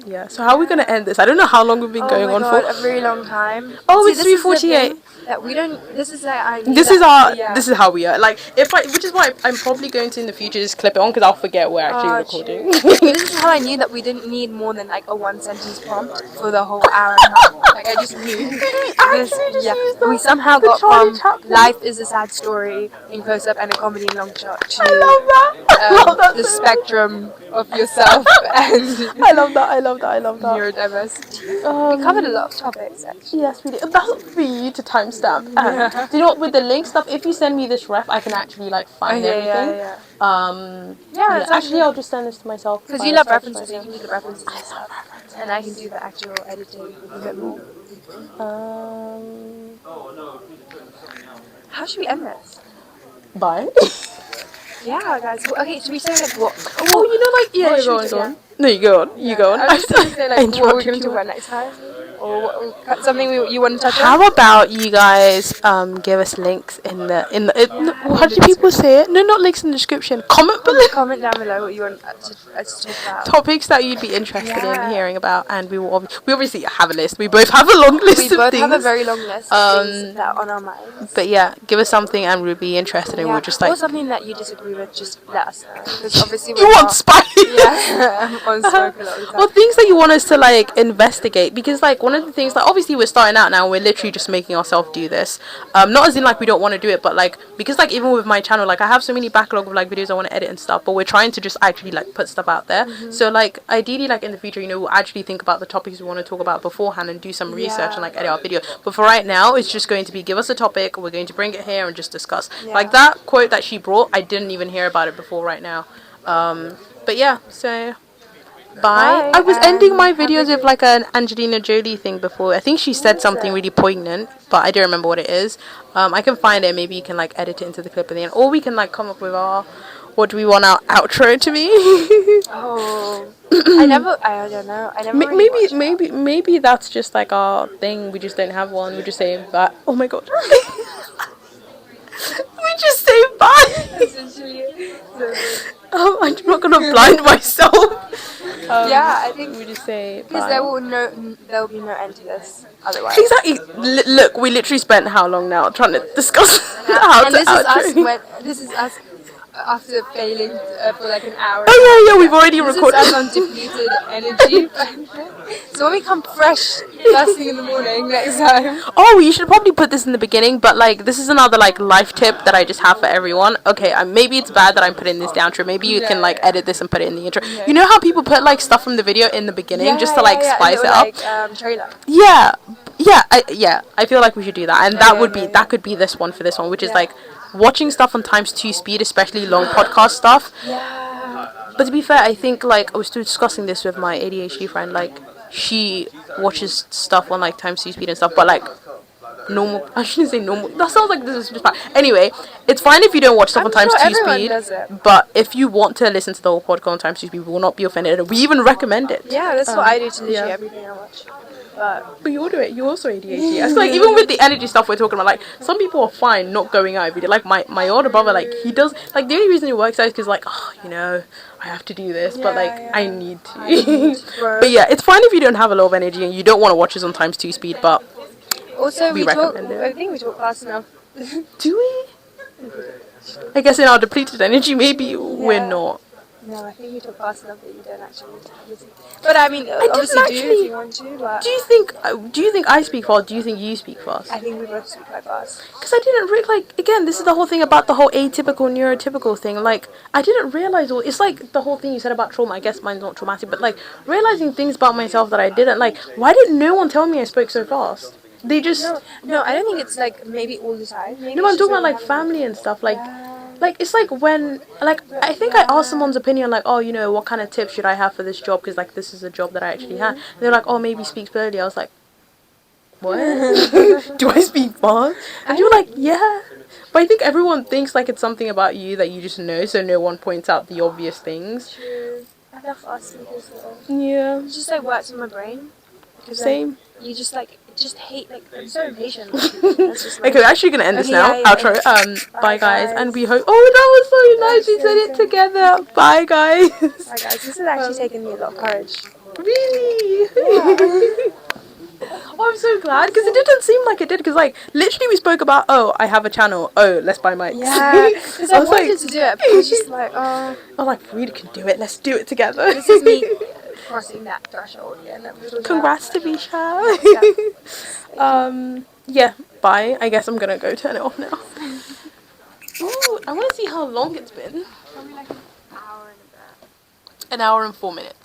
yeah. So how are we gonna end this? I don't know how long we've been going on for. A very long time. Oh, See, it's 3:48. That we don't. This is like I. This is our. This is how we are. Like if I, which is why I'm probably going to in the future just clip it on, because I'll forget we're actually recording. This is how I knew that we didn't need more than like a 1 sentence prompt for the whole hour and a half. Like I just knew. We somehow got from life is a sad story in close up and a comedy in long shot to the spectrum of yourself and I love that. neurodiversity. We covered a lot of topics actually. Yes, we did. That's for you to timestamp. Do you know what, with the link stuff, if you send me this ref, I can actually like find everything. Actually, I'll just send this to myself. Because you love references, so you can do the references and stuff. And I can do the actual editing a bit more. How should we end this? Bye. Yeah, guys. Okay, should we say like what? Oh, you know, like, yeah, go on. No, you go on. You go on. I was going to say like what we're going to talk about next time. Or something you want to touch on? How about you guys give us links in the how do people say it? No, not links in the description. Comment below. Comment down below what you want us to talk about. Topics that you'd be interested in hearing about, and we obviously have a list. We both have a long list of things. We both have a very long list of things that are on our minds. But yeah, give us something and we'll be interested, and we'll just like. Or something that you disagree with, just let us know. Because obviously you want spice. Yeah, I'm on smoke a lot of the time. Or things that you want us to like investigate, because like one of the things, like obviously we're starting out now, we're literally just making ourselves do this, not as in like we don't want to do it, but like because like even with my channel, like I have so many backlog of like videos I want to edit and stuff, but we're trying to just actually like put stuff out there. So like ideally like in the future, you know, we'll actually think about the topics we want to talk about beforehand and do some research and like edit our video. But for right now, it's just going to be, give us a topic, we're going to bring it here and just discuss. Like that quote that she brought, I didn't even hear about it before right now. But yeah, so bye. I was ending my videos with like an Angelina Jolie thing before. I think she said something really poignant, but I don't remember what it is. I can find it. Maybe you can like edit it into the clip at the end, or we can like come up with our, what do we want our outro to be? I don't know. I never. Maybe that's just like our thing. We just don't have one. We just say that. Oh my god. We just say bye. I'm not gonna blind myself. I think we just say bye. Because there will be no end to this otherwise. Exactly. Look, we literally spent how long now trying to discuss how to outro. This is us after failing for like an hour. Oh yeah, we've already recorded. This is us on depleted energy. So when we come fresh first thing in the morning next time. Oh, you should probably put this in the beginning, but like this is another like life tip that I just have for everyone. Okay, maybe it's bad that I'm putting this down. Maybe you can like edit this and put it in the intro. You know how people put like stuff from the video in the beginning just to like spice it up. Trailer. Yeah. I feel like we should do that, and that could be this one for this one, which is like watching stuff on ×2 speed, especially long podcast stuff. But to be fair, I think like I was discussing this with my ADHD friend, like she watches stuff on like ×2 speed and stuff, but like normal. I shouldn't say normal. That sounds like this is just bad. Anyway, it's fine if you don't watch stuff on I'm times sure 2 everyone speed. does it. But if you want to listen to the whole podcast on times 2 speed, we will not be offended. We even recommend it. Yeah, that's what I do to literally yeah. everything I watch. But you do it. You're also ADHD. It's like even with the energy stuff we're talking about, like some people are fine not going out every day. Like my older brother, like he does. Like the only reason he works out is because like I have to do this, but like I need to. But yeah, it's fine if you don't have a lot of energy and you don't want to watch this on times 2 speed. But also we talk. recommend it. I think we talk fast enough. Do we? I guess in our depleted energy, maybe we're not. No, I think you talk fast enough that you don't actually listen. But I mean, I obviously didn't do actually. if you want to. But Do you think I speak fast? Do you think you speak fast? I think we both speak quite fast. Because I didn't like again. This is the whole thing about the whole atypical neurotypical thing. Like I didn't realize all. It's like the whole thing you said about trauma. I guess mine's not traumatic, but like realizing things about myself that I didn't like. Why didn't no one tell me I spoke so fast? They just No, I don't think it's like maybe all the time. Maybe no. it's I'm just talking about when like you family and stuff. Like it's like when like I think I asked someone's opinion like what kind of tips should I have for this job because like this is a job that I actually had. And they're like maybe speak slowly. I was like what? Do I speak fast? And you're like yeah. But I think everyone thinks like it's something about you that you just know, so no one points out the obvious things. True. I love fast speakers though. Yeah. It just like works in my brain. Same. You just hate I'm so impatient. That's just Okay, we're actually gonna end this now. yeah. Outro. Bye guys, and we hope. Oh, that was so nice. We said it together. Bye guys. Bye guys. This has actually taken me a lot of courage. Really? Oh, I'm so glad because it didn't seem like it did. Because like literally, we spoke about I have a channel. Oh, let's buy mics. Yeah, because I wanted to do it, but I was just like, oh. I'm like, we can do it. Let's do it together. This is me crossing that threshold. Yeah. Congrats to Bisha. Yeah. Bye. I guess I'm gonna go turn it off now. Ooh, I want to see how long it's been. Probably like an hour and a bit. An hour and 4 minutes.